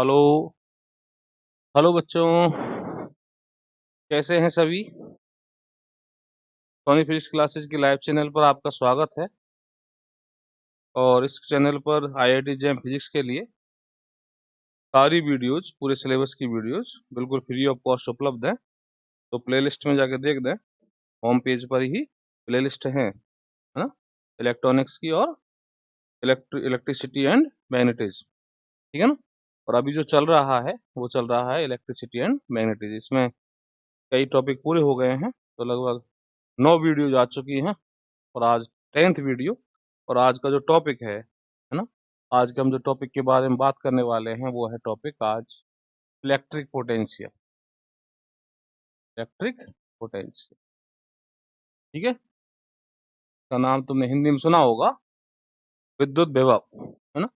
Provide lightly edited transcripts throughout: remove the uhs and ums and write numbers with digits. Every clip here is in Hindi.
हेलो। हेलो बच्चों, कैसे हैं सभी। सोनी फिजिक्स क्लासेस की लाइव चैनल पर आपका स्वागत है। और इस चैनल पर आईआईटी जेम फिजिक्स के लिए सारी वीडियोज, पूरे सिलेबस की वीडियोज बिल्कुल फ्री ऑफ कॉस्ट उपलब्ध है। तो प्लेलिस्ट में जाकर देख दें, होम पेज पर ही प्लेलिस्ट है ना, इलेक्ट्रॉनिक्स की और इलेक्ट्रिसिटी एंड मैग्नेटिज्म, ठीक है ना। और अभी जो चल रहा है वो चल रहा है इलेक्ट्रिसिटी एंड मैग्नेटिज्म। इसमें कई टॉपिक पूरे हो गए हैं, तो लगभग 9 वीडियोज आ चुकी हैं। और आज 10th वीडियो। और आज का जो टॉपिक है ना, आज के हम जो टॉपिक के बारे में बात करने वाले हैं वो है टॉपिक आज इलेक्ट्रिक पोटेंशियल। इलेक्ट्रिक पोटेंशियल, ठीक है। इसका नाम तुमने हिंदी में सुना होगा, विद्युत विभव, है ना।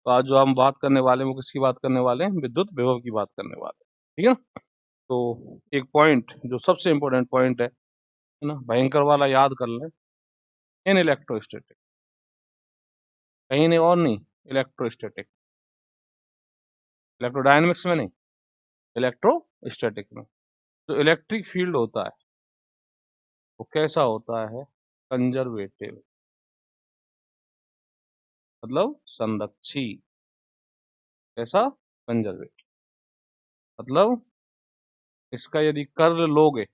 तो आज जो हम बात करने वाले हैं वो किसकी बात करने वाले हैं, विद्युत विभव की बात करने वाले हैं, ठीक है ना। तो एक पॉइंट जो सबसे इंपॉर्टेंट पॉइंट है ना, भयंकर वाला याद कर लें, इन इलेक्ट्रोस्टैटिक, कहीं नहीं और नहीं, इलेक्ट्रोस्टैटिक, इलेक्ट्रोडायनेमिक्स में नहीं, इलेक्ट्रोस्टैटिक में। जो इलेक्ट्रिक फील्ड होता है वो कैसा होता है, कंजर्वेटिव, मतलब संरक्षी। कैसा, कंजर्वेटिव, मतलब इसका यदि कर्ल लोगे,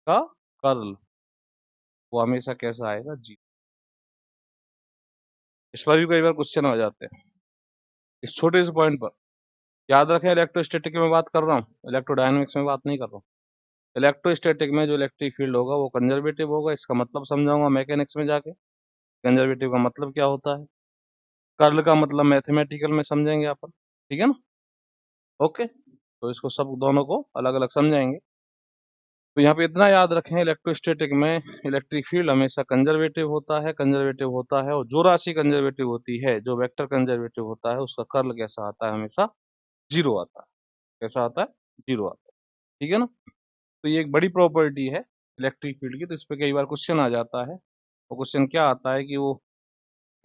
का कर्ल वो हमेशा कैसा आएगा, जी। इस पर भी कई बार क्वेश्चन आ जाते हैं इस छोटे से पॉइंट पर। याद रखें, इलेक्ट्रोस्टैटिक में बात कर रहा हूँ, इलेक्ट्रोडायनेमिक्स में बात नहीं कर रहा हूँ। इलेक्ट्रोस्टैटिक में जो इलेक्ट्रिक फील्ड होगा वो कंजर्वेटिव होगा। इसका मतलब समझाऊंगा मैकेनिक्स में जाके, कंजर्वेटिव का मतलब क्या होता है, कर्ल का मतलब मैथमेटिकल में समझेंगे अपन, ठीक है ना। ओके, तो इसको सब दोनों को अलग अलग समझाएंगे। तो यहाँ पे इतना याद रखें, इलेक्ट्रोस्टैटिक में इलेक्ट्रिक फील्ड हमेशा कंजर्वेटिव होता है, कंजर्वेटिव होता है। और जो राशि कंजर्वेटिव होती है, जो वेक्टर कंजर्वेटिव होता है, उसका कर्ल कैसा आता है, हमेशा जीरो आता है। कैसा आता है, जीरो आता है, ठीक है ना। तो ये एक बड़ी प्रॉपर्टी है इलेक्ट्रिक फील्ड की। तो इस पे कई बार क्वेश्चन आ जाता है। और क्वेश्चन क्या आता है कि वो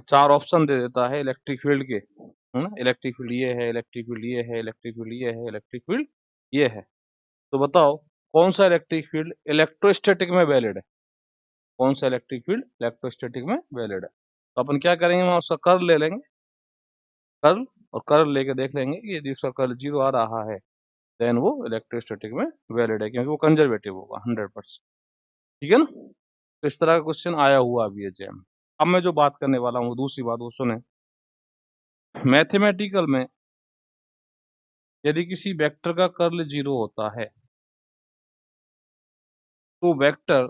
4 ऑप्शन दे देता है इलेक्ट्रिक फील्ड के, है ना। इलेक्ट्रिक फील्ड ये है, इलेक्ट्रिक फील्ड ये है, इलेक्ट्रिक फील्ड ये है, इलेक्ट्रिक फील्ड ये है। तो बताओ कौन सा इलेक्ट्रिक फील्ड इलेक्ट्रोस्टैटिक में वैलिड है, कौन सा इलेक्ट्रिक फील्ड इलेक्ट्रोस्टैटिक में वैलिड है। तो अपन क्या करेंगे, वहां उसका कर्ल ले लेंगे, कर्ल, और कर्ल लेके देख लेंगे कि यदि उसका कर्ल जीरो आ रहा है देन वो इलेक्ट्रोस्टैटिक में वैलिड है, क्योंकि वो कंजर्वेटिव होगा 100%, ठीक है ना। तो इस तरह का क्वेश्चन आया हुआ अभी है जैम। अब मैं जो बात करने वाला हूँ दूसरी बात वो सुने। मैथमेटिकल में यदि किसी वेक्टर का कर्ल जीरो होता है तो वेक्टर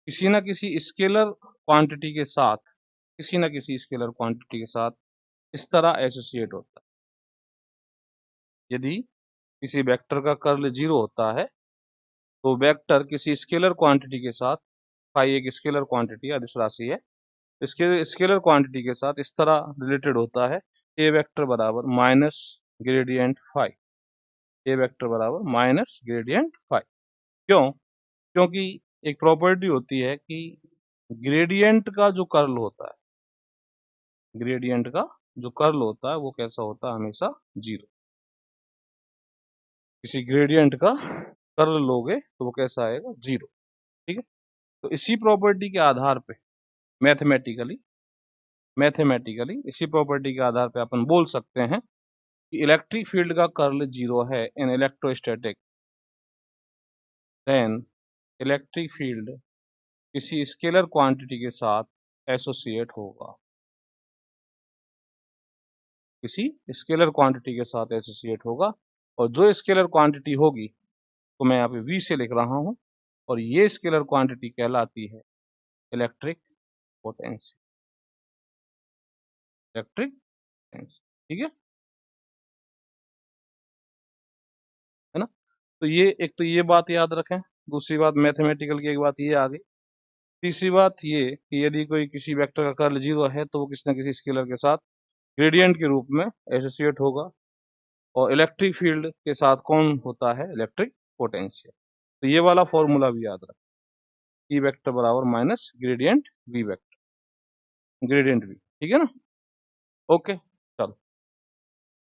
किसी ना किसी स्केलर क्वांटिटी के साथ, किसी ना किसी स्केलर क्वांटिटी के साथ इस तरह एसोसिएट होता है। यदि किसी वेक्टर का कर्ल जीरो होता है तो वेक्टर किसी स्केलर क्वांटिटी के साथ, फाई एक स्केलर क्वांटिटी अदिश राशि है, इसके स्केलर क्वांटिटी के साथ इस तरह रिलेटेड होता है, ए वेक्टर बराबर माइनस ग्रेडियंट फाई, ए वेक्टर बराबर माइनस ग्रेडियंट फाई। क्यों, क्योंकि एक प्रॉपर्टी होती है कि ग्रेडियंट का जो कर्ल होता है, ग्रेडियंट का जो कर्ल होता है वो कैसा होता है, हमेशा जीरो। किसी ग्रेडियंट का कर्ल लोगे तो वो कैसा आएगा, जीरो, ठीक है। तो इसी प्रॉपर्टी के आधार पे मैथमेटिकली, इसी प्रॉपर्टी के आधार पे अपन बोल सकते हैं कि इलेक्ट्रिक फील्ड का कर्ल जीरो है in electrostatic, then electric field किसी स्केलर क्वांटिटी के साथ एसोसिएट होगा, किसी स्केलर क्वांटिटी के साथ एसोसिएट होगा। और जो स्केलर क्वांटिटी होगी तो मैं यहाँ पे v से लिख रहा हूँ, और ये स्केलर क्वांटिटी कहलाती है इलेक्ट्रिक पोटेंशियल, इलेक्ट्रिक पोटेंशियल, ठीक है ना। तो ये एक, तो ये बात याद रखें। दूसरी बात मैथमेटिकल की एक बात ये आ गई। तीसरी बात ये कि यदि कोई किसी वेक्टर का कर्ल जीरो है तो वो किसी न किसी स्केलर के साथ ग्रेडियंट के रूप में एसोसिएट होगा। और इलेक्ट्रिक फील्ड के साथ कौन होता है, इलेक्ट्रिक पोटेंशियल। तो ये वाला फॉर्मूला भी याद रखें, ई वेक्टर बराबर minus gradient V vector, gradient V, ठीक है ना। ओके, चलो।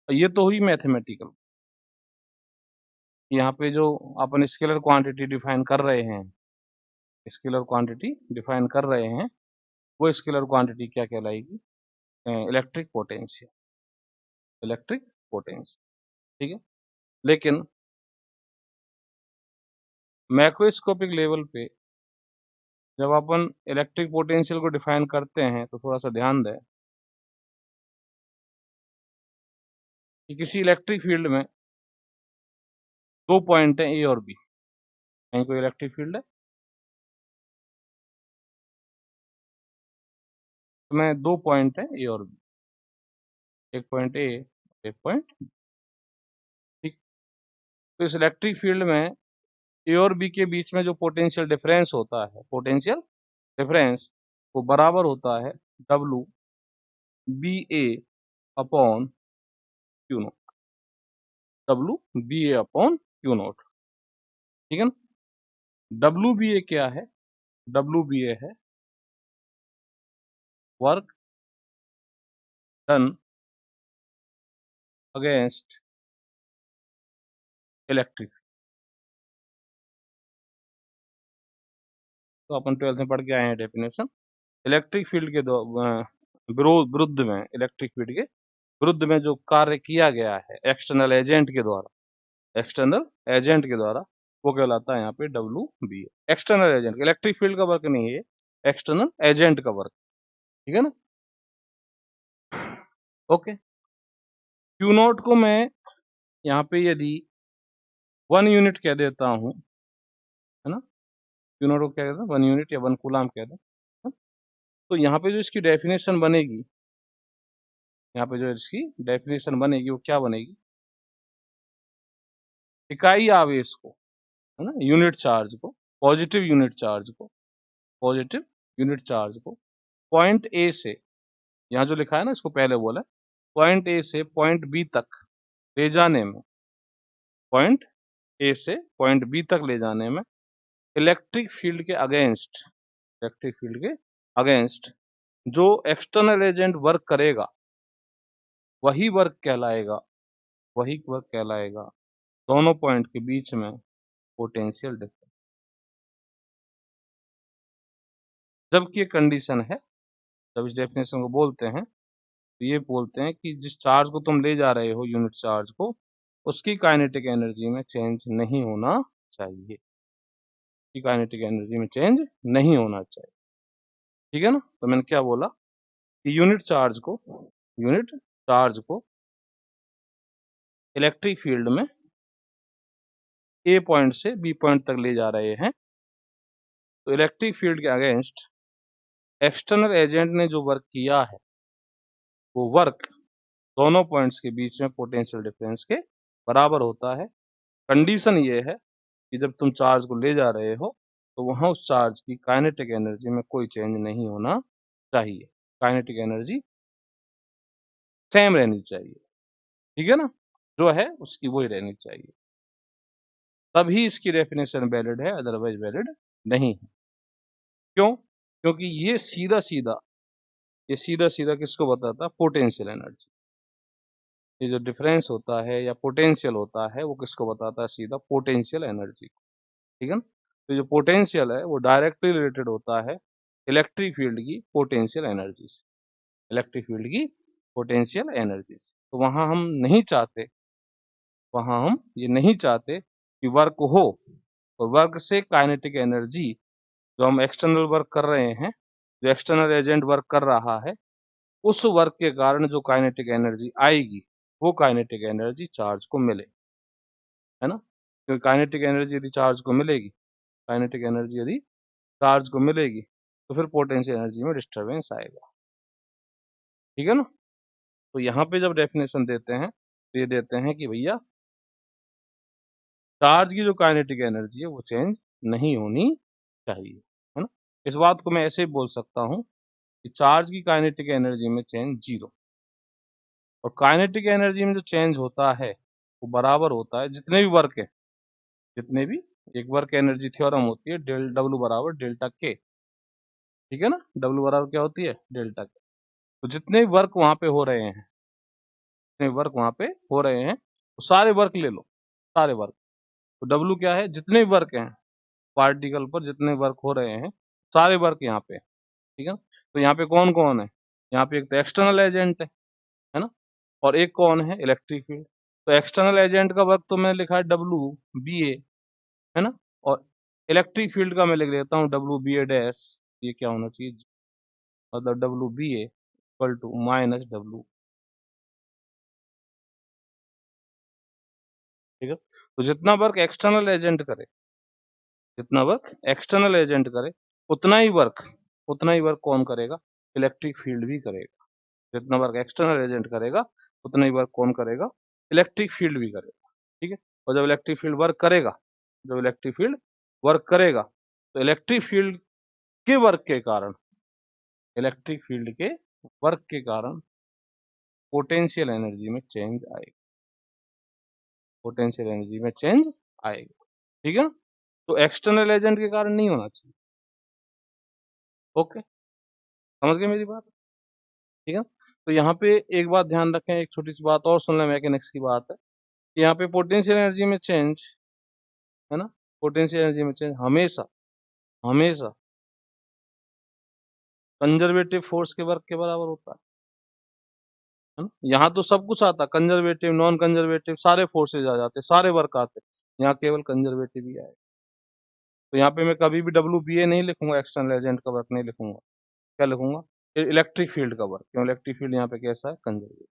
ये तो हुई मैथमेटिकल। यहाँ पे जो अपन स्केलर क्वांटिटी डिफाइन कर रहे हैं, स्केलर क्वांटिटी डिफाइन कर रहे हैं, वो स्केलर क्वांटिटी क्या कहलाएगी? Electric potential, electric potential. ठीक है, लेकिन मैक्रोस्कोपिक लेवल पे जब अपन इलेक्ट्रिक पोटेंशियल को डिफाइन करते हैं तो थोड़ा सा ध्यान दें कि किसी इलेक्ट्रिक फील्ड में दो पॉइंट हैं, ए और बी। कहीं कोई इलेक्ट्रिक फील्ड है, उसमें दो पॉइंट हैं, ए और बी, एक पॉइंट ए, एक पॉइंट। ठीक, तो इस इलेक्ट्रिक फील्ड में ए और बी के बीच में जो पोटेंशियल डिफरेंस होता है, पोटेंशियल डिफरेंस, वो बराबर होता है W B A upon Q naught, W B A upon Q naught. ठीक है ना? डब्लू बी ए क्या है? डब्लू बी ए है वर्क डन अगेंस्ट इलेक्ट्रिक। तो अपन 12th में पढ़ के आए हैं डेफिनेशन। इलेक्ट्रिक फील्ड के विरुद्ध में, इलेक्ट्रिक फील्ड के विरुद्ध में जो कार्य किया गया है एक्सटर्नल एजेंट के द्वारा, एक्सटर्नल एजेंट के द्वारा, वो कहलाता है यहाँ पे डब्ल्यू बी ए। एक्सटर्नल एजेंट, इलेक्ट्रिक फील्ड का वर्क नहीं है, एक्सटर्नल एजेंट का वर्क। ठीक है ना? ओके, क्यू नॉट को मैं यहाँ पे यदि 1 यूनिट कह देता हूँ, है ना, क्यू नॉट को क्या कहते हैं, 1 यूनिट या 1 कूलाम कह दें, तो यहाँ पे जो इसकी डेफिनेशन बनेगी, यहाँ पे जो इसकी डेफिनेशन बनेगी वो क्या बनेगी? इकाई आवेश को, है ना, यूनिट चार्ज को, पॉजिटिव यूनिट चार्ज को, पॉजिटिव यूनिट चार्ज को पॉइंट ए से, यहाँ जो लिखा है ना इसको पहले बोला, पॉइंट ए से पॉइंट बी तक ले जाने में, पॉइंट ए से पॉइंट बी तक ले जाने में इलेक्ट्रिक फील्ड के अगेंस्ट, इलेक्ट्रिक फील्ड के अगेंस्ट जो एक्सटर्नल एजेंट वर्क करेगा वही वर्क कहलाएगा, वही वर्क कहलाएगा दोनों पॉइंट के बीच में पोटेंशियल डिफरेंस। जबकि ये कंडीशन है, जब इस डेफिनेशन को बोलते हैं तो ये बोलते हैं कि जिस चार्ज को तुम ले जा रहे हो, यूनिट चार्ज को, उसकी काइनेटिक एनर्जी में चेंज नहीं होना चाहिए, की काइनेटिक एनर्जी में चेंज नहीं होना चाहिए। ठीक है ना? तो मैंने क्या बोला कि यूनिट चार्ज को, यूनिट चार्ज को इलेक्ट्रिक फील्ड में ए पॉइंट से बी पॉइंट तक ले जा रहे हैं, तो इलेक्ट्रिक फील्ड के अगेंस्ट एक्सटर्नल एजेंट ने जो वर्क किया है वो वर्क दोनों पॉइंट्स के बीच में पोटेंशियल डिफरेंस के बराबर होता है। कंडीशन ये है कि जब तुम चार्ज को ले जा रहे हो तो वहां उस चार्ज की काइनेटिक एनर्जी में कोई चेंज नहीं होना चाहिए, काइनेटिक एनर्जी सेम रहनी चाहिए। ठीक है ना? जो है उसकी वही रहनी चाहिए, तभी इसकी डेफिनेशन वैलिड है, अदरवाइज वैलिड नहीं है। क्यों? क्योंकि ये सीधा सीधा किसको बताता है? Potential energy. ये जो डिफरेंस होता है या पोटेंशियल होता है वो किसको बताता है? सीधा पोटेंशियल एनर्जी। ठीक है ना? तो जो पोटेंशियल है वो डायरेक्टली रिलेटेड होता है इलेक्ट्रिक फील्ड की पोटेंशियल एनर्जी से, इलेक्ट्रिक फील्ड की पोटेंशियल एनर्जी से। तो वहां हम नहीं चाहते, वहां हम ये नहीं चाहते कि वर्क हो, और वर्क से काइनेटिक एनर्जी, जो हम एक्सटर्नल वर्क कर रहे हैं, जो एक्सटर्नल एजेंट वर्क कर रहा है, उस वर्क के कारण जो काइनेटिक एनर्जी आएगी वो काइनेटिक एनर्जी चार्ज को मिले, है ना? क्योंकि काइनेटिक एनर्जी यदि चार्ज को मिलेगी, काइनेटिक एनर्जी यदि चार्ज को मिलेगी तो फिर पोटेंशियल एनर्जी में डिस्टर्बेंस आएगा। ठीक है ना? तो यहाँ पे जब डेफिनेशन देते हैं तो ये देते हैं कि भैया चार्ज की जो काइनेटिक एनर्जी है वो चेंज नहीं होनी चाहिए, है ना? इस बात को मैं ऐसे ही बोल सकता हूँ कि चार्ज की काइनेटिक एनर्जी में चेंज 0, और काइनेटिक एनर्जी में जो चेंज होता है वो बराबर होता है जितने भी वर्क है, जितने भी, एक वर्क एनर्जी थ्योरम होती है डेल डब्ल्यू बराबर डेल्टा के। ठीक है ना? डब्ल्यू बराबर क्या होती है? डेल्टा के। तो जितने भी वर्क वहां पे हो रहे हैं, जितने वर्क वहां पे हो रहे हैं तो सारे वर्क ले लो, सारे वर्क। तो डब्ल्यू क्या है, जितने भी वर्क हैं पार्टिकल पर, जितने वर्क हो रहे हैं सारे वर्क यहाँ पे, ठीक है। तो यहाँ पे कौन कौन है, यहाँ पे एक तो एक्सटर्नल एजेंट है ना, और एक कौन है, इलेक्ट्रिक फील्ड। तो एक्सटर्नल एजेंट का वर्क तो मैंने लिखा है डब्ल्यू बी ए, है ना, और इलेक्ट्रिक फील्ड का मैं लिख देता हूँ डब्ल्यू बी ए डैश, ये क्या होना चाहिए, मतलब W B A equal to minus W, ठीक है। तो जितना वर्क एक्सटर्नल एजेंट करे, जितना वर्क एक्सटर्नल एजेंट करे, उतना ही वर्क, उतना ही वर्क कौन करेगा, इलेक्ट्रिक फील्ड भी करेगा। जितना वर्क एक्सटर्नल एजेंट करेगा उतना ही वर्क कौन करेगा, इलेक्ट्रिक फील्ड भी करेगा, ठीक है। और जब इलेक्ट्रिक फील्ड वर्क करेगा, जब इलेक्ट्रिक फील्ड वर्क करेगा तो इलेक्ट्रिक फील्ड के वर्क के कारण, इलेक्ट्रिक फील्ड के वर्क के कारण पोटेंशियल एनर्जी में चेंज आएगा, पोटेंशियल एनर्जी में चेंज आएगा, ठीक है। तो एक्सटर्नल एजेंट के कारण नहीं होना चाहिए। ओके, समझ गए मेरी बात, ठीक है। तो यहाँ पे एक बात ध्यान रखें, एक छोटी सी बात और सुन लें, मैकेनिक्स की बात है कि यहाँ पे पोटेंशियल एनर्जी में चेंज, है ना, पोटेंशियल एनर्जी में चेंज हमेशा, हमेशा कंजर्वेटिव फोर्स के वर्क के बराबर होता है ना। यहाँ तो सब कुछ आता, कंजर्वेटिव नॉन कंजर्वेटिव सारे फोर्सेज आ जाते, सारे वर्क आते, यहाँ केवल कंजर्वेटिव ही आए। तो यहाँ पे मैं कभी भी डब्ल्यू बी ए नहीं लिखूंगा, एक्सटर्नल एजेंट का वर्क नहीं लिखूंगा, क्या लिखूंगा, इलेक्ट्रिक फील्ड का वर्क, क्यों, इलेक्ट्रिक फील्ड यहाँ पे कैसा है, कंजर्वेटिव,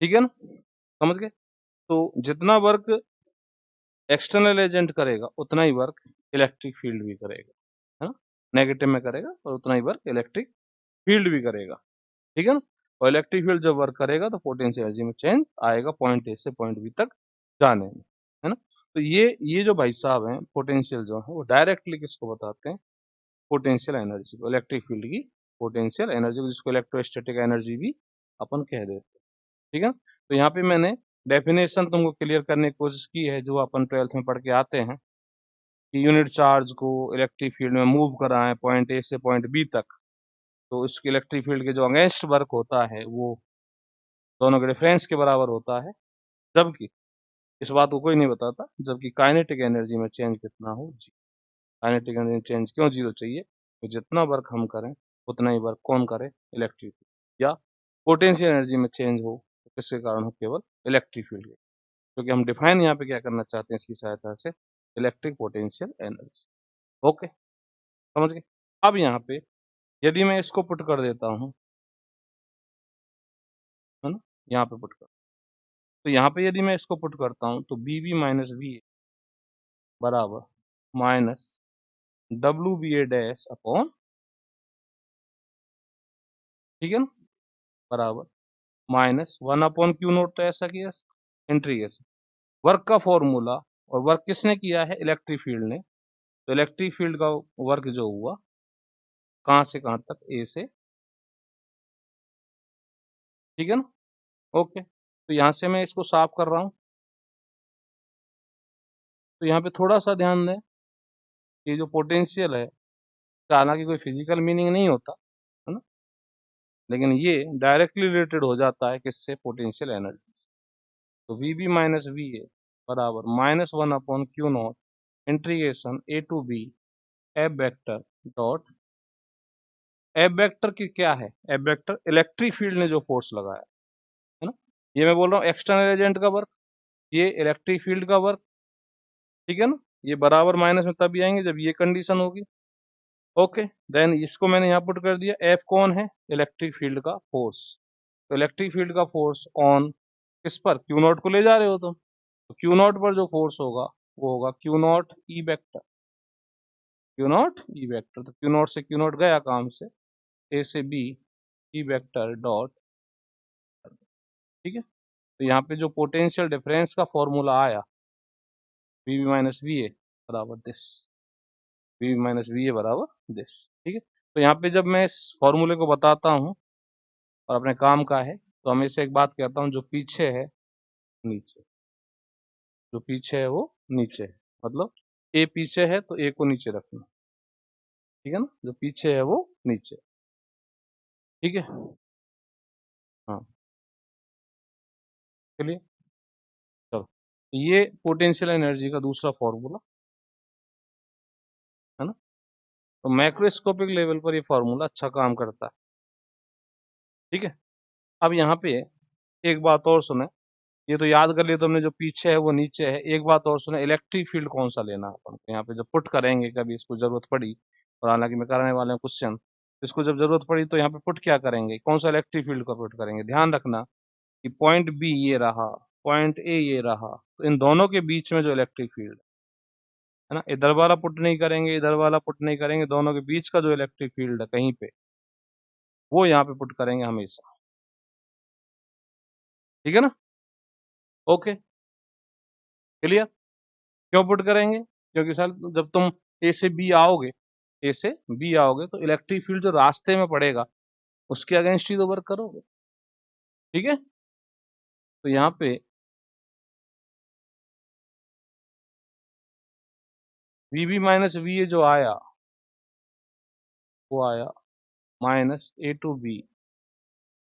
ठीक है ना, समझ गए। तो जितना वर्क एक्सटर्नल एजेंट करेगा उतना ही वर्क इलेक्ट्रिक फील्ड भी करेगा, है ना, नेगेटिव में करेगा और उतना ही वर्क इलेक्ट्रिक फील्ड भी करेगा, ठीक है ना। और इलेक्ट्रिक फील्ड जब वर्क करेगा तो पोटेंशियल एनर्जी में चेंज आएगा पॉइंट ए से पॉइंट बी तक जाने में, है ना। तो ये जो भाई साहब हैं पोटेंशियल जो है वो डायरेक्टली किसको बताते हैं, पोटेंशियल एनर्जी को, इलेक्ट्रिक फील्ड की पोटेंशियल एनर्जी को, जिसको इलेक्ट्रोस्टैटिक एनर्जी भी अपन कह देते हैं, ठीक है। तो यहाँ पे मैंने डेफिनेशन तुमको क्लियर करने की कोशिश की है, जो अपन 12th में पढ़ के आते हैं कि यूनिट चार्ज को इलेक्ट्रिक फील्ड में मूव कराएं पॉइंट ए से पॉइंट बी तक, तो इसके इलेक्ट्रिक फील्ड के जो अगेंस्ट वर्क होता है वो दोनों के डिफरेंस के बराबर होता है, जबकि इस बात को कोई नहीं बताता, जबकि काइनेटिक एनर्जी में चेंज कितना हो, जी, काइनेटिक एनर्जी में चेंज क्यों जीरो चाहिए, तो जितना वर्क हम करें उतना ही वर्क कौन करे, इलेक्ट्रिक फील्ड, या पोटेंशियल एनर्जी में चेंज हो तो किसके कारण हो, केवल इलेक्ट्रिक फील्ड के, क्योंकि हम डिफाइन यहाँ पे क्या करना चाहते हैं इसकी सहायता से, इलेक्ट्रिक पोटेंशियल एनर्जी। ओके, समझ गए। अब यहाँ पे यदि मैं इसको पुट कर देता हूँ, है ना, यहाँ पे पुट कर, तो यहाँ पे यदि मैं इसको पुट करता हूँ तो B B minus B A बराबर माइनस डब्ल्यू बी ए डैश अपॉन, ठीक है ना, बराबर minus one upon Q note, तो ऐसा किया इंटीग्रेशन वर्क का फॉर्मूला, और वर्क किसने किया है, इलेक्ट्रिक फील्ड ने, तो इलेक्ट्रिक फील्ड का वर्क जो हुआ कहाँ से कहाँ तक, ए से, ठीक है ना। ओके, तो यहाँ से मैं इसको साफ कर रहा हूँ, तो यहाँ पे थोड़ा सा ध्यान दें कि जो पोटेंशियल है इसका हालांकि कोई फिजिकल मीनिंग नहीं होता, है ना, लेकिन ये डायरेक्टली रिलेटेड हो जाता है किससे, पोटेंशियल एनर्जी। तो V B minus V A बराबर minus one upon Q nought integration A to B F vector dot, F vector की क्या है, एफ वेक्टर इलेक्ट्रिक फील्ड ने जो फोर्स लगाया है ना, ये मैं बोल रहा हूँ एक्सटर्नल एजेंट का वर्क, ये इलेक्ट्रिक फील्ड का वर्क, ठीक है ना, ये बराबर माइनस में तभी आएंगे जब ये कंडीशन होगी। ओके, देन इसको मैंने यहाँ पुट कर दिया, एफ कौन है, इलेक्ट्रिक फील्ड का फोर्स, तो इलेक्ट्रिक फील्ड का फोर्स ऑन किस पर, क्यू नॉट को ले जा रहे हो तुम, तो क्यू नॉट पर जो फोर्स होगा वो होगा Q not E vector, Q not E vector, तो क्यू नॉट से क्यू नॉट गया काम से, ए से बी ई वेक्टर डॉट, ठीक है। तो यहाँ पे जो पोटेंशियल डिफरेंस का फॉर्मूला आया V B minus V A बराबर this, V B minus V A बराबर दिस, ठीक है। तो यहाँ पे जब मैं इस फॉर्मूले को बताता हूँ और अपने काम का है तो हमेशा एक बात कहता हूँ, जो पीछे है नीचे, जो पीछे है वो नीचे है, मतलब ए पीछे है तो ए को नीचे रखना, ठीक है ना, जो पीछे है वो नीचे, ठीक है, हाँ। चलिए चलो, ये पोटेंशियल एनर्जी का दूसरा फॉर्मूला है ना। तो मैक्रोस्कोपिक लेवल पर ये फॉर्मूला अच्छा काम करता है। ठीक है, अब यहाँ पे एक बात और सुने, ये तो याद कर लिए तुमने, जो पीछे है वो नीचे है। एक बात और सुने, इलेक्ट्रिक फील्ड कौन सा लेना है अपन को यहाँ पे जब पुट करेंगे, कभी इसको जरूरत पड़ी, और हालांकि मैं कराने वाले हैं क्वेश्चन, इसको जब जरूरत पड़ी तो यहाँ पे पुट क्या करेंगे, कौन सा इलेक्ट्रिक फील्ड का पुट करेंगे। ध्यान रखना कि पॉइंट बी ये रहा, पॉइंट ए ये रहा, तो इन दोनों के बीच में जो इलेक्ट्रिक फील्ड है ना, इधर वाला पुट नहीं करेंगे, इधर वाला पुट नहीं करेंगे, दोनों के बीच का जो इलेक्ट्रिक फील्ड है कहीं पे, वो यहाँ पे पुट करेंगे हमेशा। ठीक है ना, ओके, क्लियर। क्यों पुट करेंगे, क्योंकि सर जब तुम ए से बी आओगे, ए से बी आओगे तो इलेक्ट्रिक फील्ड जो रास्ते में पड़ेगा उसके अगेंस्ट ही तो वर्क करोगे। ठीक है, तो यहाँ पे V B minus V A जो आया, वो आया minus A to B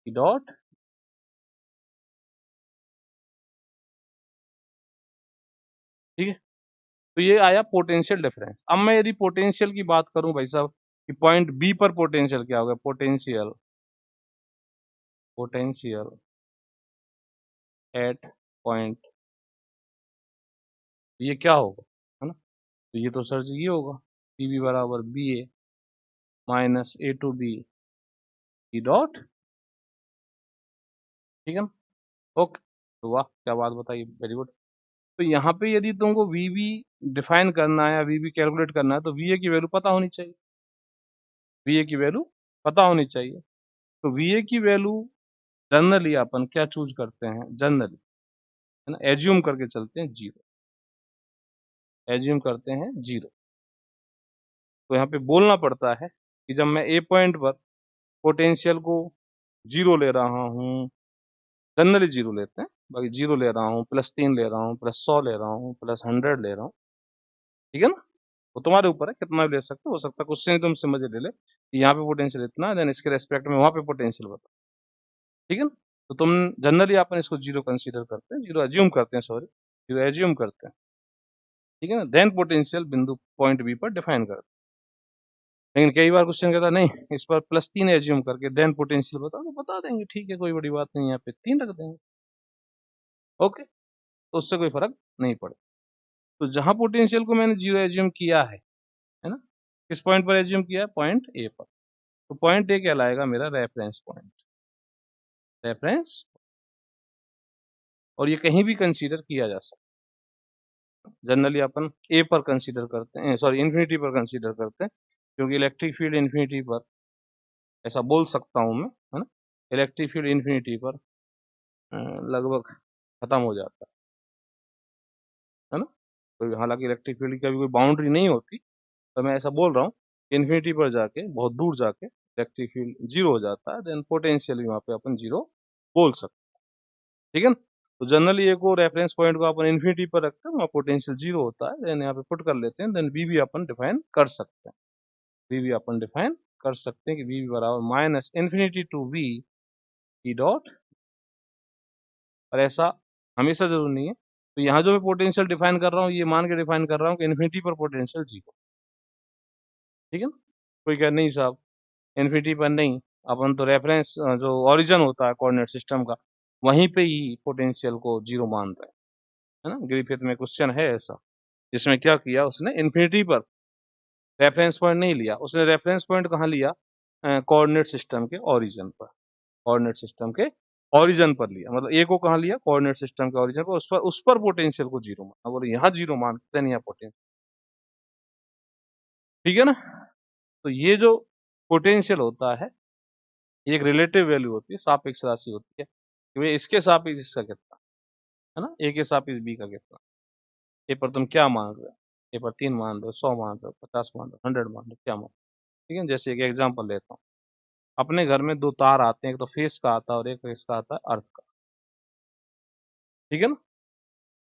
dot, ठीक है। तो ये आया पोटेंशियल डिफरेंस। अब मैं यदि पोटेंशियल की बात करूं भाई साहब, कि पॉइंट बी पर पोटेंशियल क्या होगा, पोटेंशियल, पोटेंशियल एट पॉइंट, ये क्या होगा, है ना। तो ये तो सर जी ये होगा, पी बी बराबर B A minus A to B dot, ठीक है ना, ओके। तो वाह क्या बात बताई, वेरी गुड। तो यहाँ पे यदि तुमको वी बी डिफाइन करना है या वी बी कैलकुलेट करना है, तो वी ए की वैल्यू पता होनी चाहिए, वी ए की वैल्यू पता होनी चाहिए। तो वी ए की वैल्यू जनरली अपन क्या चूज करते हैं, जनरली है ना, एज्यूम करके चलते हैं जीरो, एज्यूम करते हैं जीरो। तो यहाँ पे बोलना पड़ता है कि जब मैं ए पॉइंट पर पोटेंशियल को जीरो ले रहा हूँ, जनरली जीरो लेते हैं, बाकी जीरो ले रहा हूँ, +3 ले रहा हूँ, +100 ले रहा हूँ, +100 ले रहा हूँ, ठीक है ना। वो तुम्हारे ऊपर है, कितना भी ले सकते हो सकता है क्वेश्चन ही तुमसे मजे ले ले कि यहाँ पे पोटेंशियल इतना, देन इसके रेस्पेक्ट में वहां पे पोटेंशियल बता, ठीक है ना। तो तुम जनरली अपन इसको जीरो कंसीडर करते हैं, जीरो एज्यूम करते हैं, सॉरी, जीरो एज्यूम करते हैं, ठीक है ना। देन पोटेंशियल बिंदु पॉइंट बी पर डिफाइन करते हैं। लेकिन कई बार क्वेश्चन कहता है नहीं, इस पर +3 एज्यूम करके देन पोटेंशियल बता, तो बता देंगे, ठीक है, कोई बड़ी बात नहीं, यहाँ पे 3 रख देंगे, ओके। तो उससे कोई फर्क नहीं पड़े। तो जहां पोटेंशियल को मैंने जीरो एज्यूम किया है ना, किस पॉइंट पर एज्यूम किया है, पॉइंट ए पर। तो पॉइंट ए कहलाएगा मेरा रेफरेंस पॉइंट, रेफरेंस। और ये कहीं भी कंसीडर किया जा सकता है, जनरली अपन ए पर कंसीडर करते हैं, सॉरी इन्फिनिटी पर कंसीडर करते हैं, क्योंकि इलेक्ट्रिक फील्ड इन्फिनिटी पर, ऐसा बोल सकता हूं मैं, है ना, इलेक्ट्रिक फील्ड इन्फिनिटी पर लगभग खत्म हो जाता है ना। तो हालांकि इलेक्ट्रिक फील्ड की कभी कोई बाउंड्री नहीं होती, तो मैं ऐसा बोल रहा हूँ, इन्फिनिटी पर जाके, बहुत दूर जाके इलेक्ट्रिक फील्ड जीरो हो जाता है, देन पोटेंशियल भी वहाँ पे अपन जीरो बोल सकते हैं, ठीक है ना। तो जनरली एक और रेफरेंस पॉइंट को अपन इन्फिनिटी पर रखते हैं, वहाँ पोटेंशियल जीरो होता है, देन यहाँ पे पुट कर लेते हैं, देन वी भी अपन डिफाइन कर सकते हैं, वी भी अपन डिफाइन कर सकते हैं कि वी भी बराबर minus infinity to V E dot. और ऐसा हमेशा जरूर नहीं है। तो यहाँ जो मैं पोटेंशियल डिफाइन कर रहा हूँ, ये मान के डिफाइन कर रहा हूँ कि इन्फिनिटी पर पोटेंशियल जीरो, ठीक है ना। कोई कह नहीं साहब इन्फिनिटी पर नहीं, अपन तो रेफरेंस जो ओरिजिन होता है कोऑर्डिनेट सिस्टम का, वहीं पे ही पोटेंशियल को जीरो मान रहे हैं, है ना। ग्रिफिथ में क्वेश्चन है ऐसा, जिसमें क्या किया उसने, इन्फिनिटी पर रेफरेंस पॉइंट नहीं लिया, उसने रेफरेंस पॉइंट कहाँ लिया, कोऑर्डिनेट सिस्टम के ओरिजिन पर, कोऑर्डिनेट सिस्टम के ओरिजिन पर लिया, मतलब ए को कहाँ लिया, कोऑर्डिनेट सिस्टम के ओरिजिन पर, उस पर पोटेंशियल को जीरो माना, बोले यहाँ जीरो मानते नहीं, यहाँ पोटेंशियल, ठीक है ना। तो ये जो पोटेंशियल होता है, ये एक रिलेटिव वैल्यू होती है, सापेक्ष राशि होती है, कि भाई इसके सापेक्ष इसका कितना, है ना, ए के सापेक्ष बी का कितना। ए पर तुम क्या मान रहे हो, ए पर 3 मान रहे हो, 100 मान रहे हो, 50 मान रहे हो, 100 मान रहे हो, क्या मान रहे हो, ठीक है। जैसे एक एग्जांपल लेता हूँ, अपने घर में 2 तार आते हैं, एक तो फेस का आता है और एक इसका आता है अर्थ का, ठीक है ना।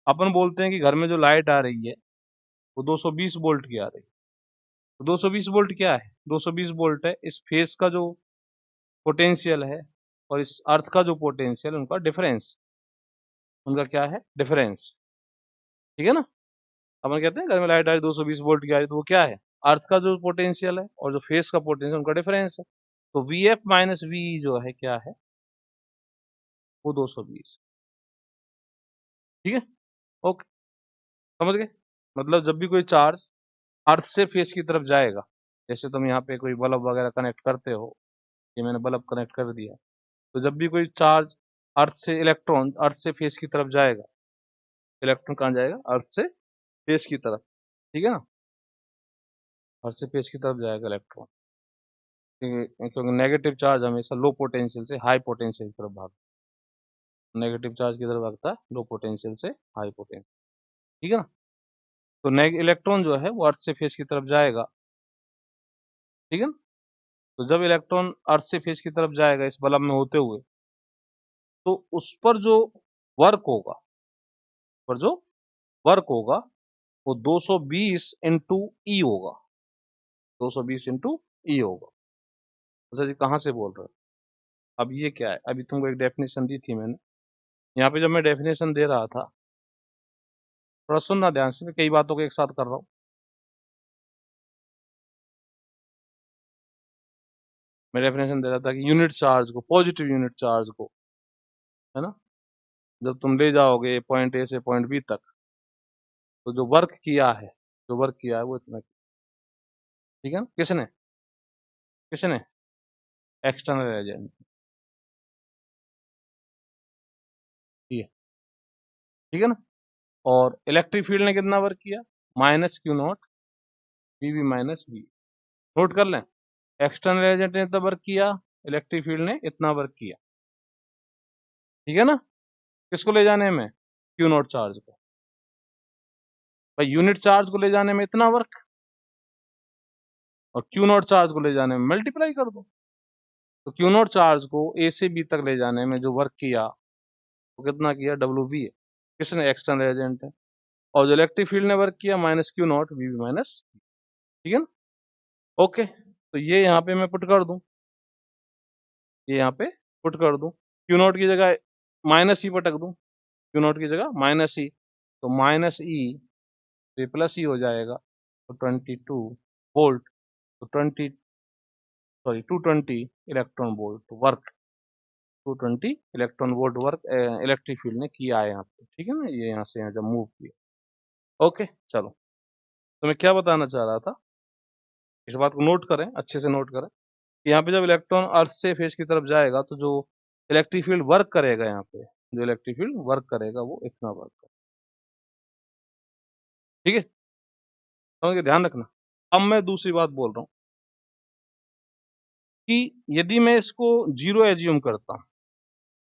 अपन बोलते हैं कि घर में जो लाइट आ रही है वो 220 वोल्ट की आ रही है। तो 220 वोल्ट क्या है, 220 वोल्ट है इस फेस का जो पोटेंशियल है और इस अर्थ का जो पोटेंशियल, उनका डिफरेंस, उनका क्या है, डिफरेंस। ठीक है ना। अपन कहते हैं घर में लाइट आई 220 वोल्ट की आई, तो वो क्या है, अर्थ का जो पोटेंशियल है और जो फेस का पोटेंशियल, उनका डिफरेंस है। तो वी एफ माइनस वी जो है क्या है, वो 220। ठीक है, ओके, समझ गए। मतलब जब भी कोई चार्ज अर्थ से फेस की तरफ जाएगा, जैसे तुम यहाँ पे कोई बल्ब वगैरह कनेक्ट करते हो, ये मैंने बल्ब कनेक्ट कर दिया, तो जब भी कोई चार्ज अर्थ से, इलेक्ट्रॉन अर्थ से फेस की तरफ जाएगा, इलेक्ट्रॉन कहाँ जाएगा, अर्थ से फेस की तरफ। ठीक है ना, अर्थ से फेस की तरफ जाएगा इलेक्ट्रॉन, क्योंकि नेगेटिव चार्ज हमेशा लो पोटेंशियल से हाई पोटेंशियल की तरफ भागता है। नेगेटिव चार्ज की तरफ भागता है लो पोटेंशियल से हाई पोटेंशियल। ठीक है ना। तो इलेक्ट्रॉन जो है वो अर्थ से फेस की तरफ जाएगा। ठीक है ना। तो जब इलेक्ट्रॉन अर्थ से फेस की तरफ जाएगा इस बल्ब में होते हुए, तो उस पर जो वर्क होगा, पर जो वर्क होगा वो 220 इंटू ई होगा, 220 इंटू ई होगा। अच्छा जी, कहाँ से बोल रहे हो। अब ये क्या है, अभी तुमको एक डेफिनेशन दी थी मैंने, यहाँ पे जब मैं डेफिनेशन दे रहा था, थोड़ा सुनना ध्यान से, मैं कई बातों को एक साथ कर रहा हूँ। मैं डेफिनेशन दे रहा था कि यूनिट चार्ज को, पॉजिटिव यूनिट चार्ज को, है ना, जब तुम ले जाओगे पॉइंट ए से पॉइंट बी तक, तो जो वर्क किया है, जो वर्क किया है वो इतना किया। ठीक है ना, किसने, किसने, एक्सटर्नल एजेंट किया। ठीक है ना। और इलेक्ट्रिक फील्ड ने कितना वर्क किया, minus Q naught V V minus V. Note कर लें, एक्सटर्नल एजेंट ने इतना वर्क किया, इलेक्ट्रिक फील्ड ने इतना वर्क किया। ठीक है ना। किसको ले जाने में, क्यू नॉट चार्ज को। भाई यूनिट चार्ज को ले जाने में इतना वर्क, और क्यू नॉट चार्ज को ले जाने में मल्टीप्लाई कर दो। तो क्यू नॉट चार्ज को ए से बी तक ले जाने में जो वर्क किया, वो कितना किया, डब्ल्यू बी है। किसने, एक्सटर्नल एजेंट है। और जो इलेक्ट्रिक फील्ड ने वर्क किया, minus Q naught V V minus. ठीक है ना, ओके। तो ये यहाँ पे मैं पुट कर दूं, ये यहाँ पे पुट कर दूं, क्यू नॉट की जगह माइनस ई पटक दूं, क्यू नॉट की जगह माइनस ई, तो माइनस ई तो प्लस ई हो जाएगा, तो 22 वोल्ट, तो 220 electron volt work, 220 electron volt work electric field ने किया है यहाँ पे। ठीक है ना, ये यहाँ से यहाँ जब मूव किया। ओके, चलो, तो मैं क्या बताना चाह रहा था, इस बात को नोट करें, अच्छे से नोट करें कि यहाँ पे जब इलेक्ट्रॉन अर्थ से फेस की तरफ जाएगा, तो जो इलेक्ट्रिक फील्ड वर्क करेगा यहाँ पे, जो इलेक्ट्रिक फील्ड वर्क करेगा वो इतना वर्क करेगा। ठीक है, समझ के ध्यान रखना। अब मैं दूसरी बात बोल रहा हूँ कि यदि मैं इसको जीरो एज्यूम करता हूँ,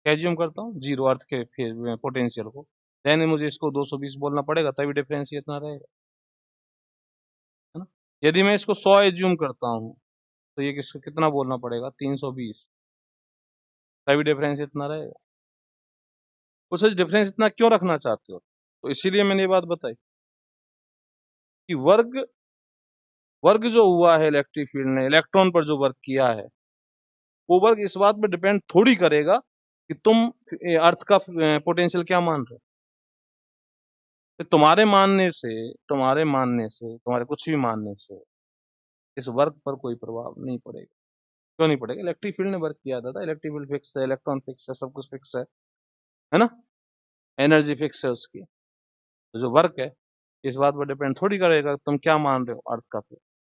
क्या एज्यूम करता हूँ, जीरो अर्थ के पोटेंशियल को, देन मुझे इसको 220 बोलना पड़ेगा, तभी डिफरेंस इतना रहेगा, है ना। यदि मैं इसको 100 एज्यूम करता हूँ, तो ये किसको कितना बोलना पड़ेगा, 320, तभी डिफरेंस इतना रहेगा। कुछ डिफरेंस इतना क्यों रखना चाहते हो, तो इसीलिए मैंने ये बात बताई कि वर्ग, वर्ग जो हुआ है इलेक्ट्रिक फील्ड ने इलेक्ट्रॉन पर जो वर्क किया है, वो वर्ग इस बात पर डिपेंड थोड़ी करेगा कि तुम अर्थ का पोटेंशियल क्या मान रहे हो। तो तुम्हारे कुछ भी मानने से इस वर्क पर कोई प्रभाव नहीं पड़ेगा। क्यों नहीं पड़ेगा, इलेक्ट्रिक फील्ड ने वर्क किया था, इलेक्ट्रिक फील्ड फिक्स है, इलेक्ट्रॉन फिक्स है, सब कुछ फिक्स है ना, एनर्जी फिक्स है उसकी। तो जो वर्क है इस बात पर डिपेंड थोड़ी करेगा तुम क्या मान रहे हो,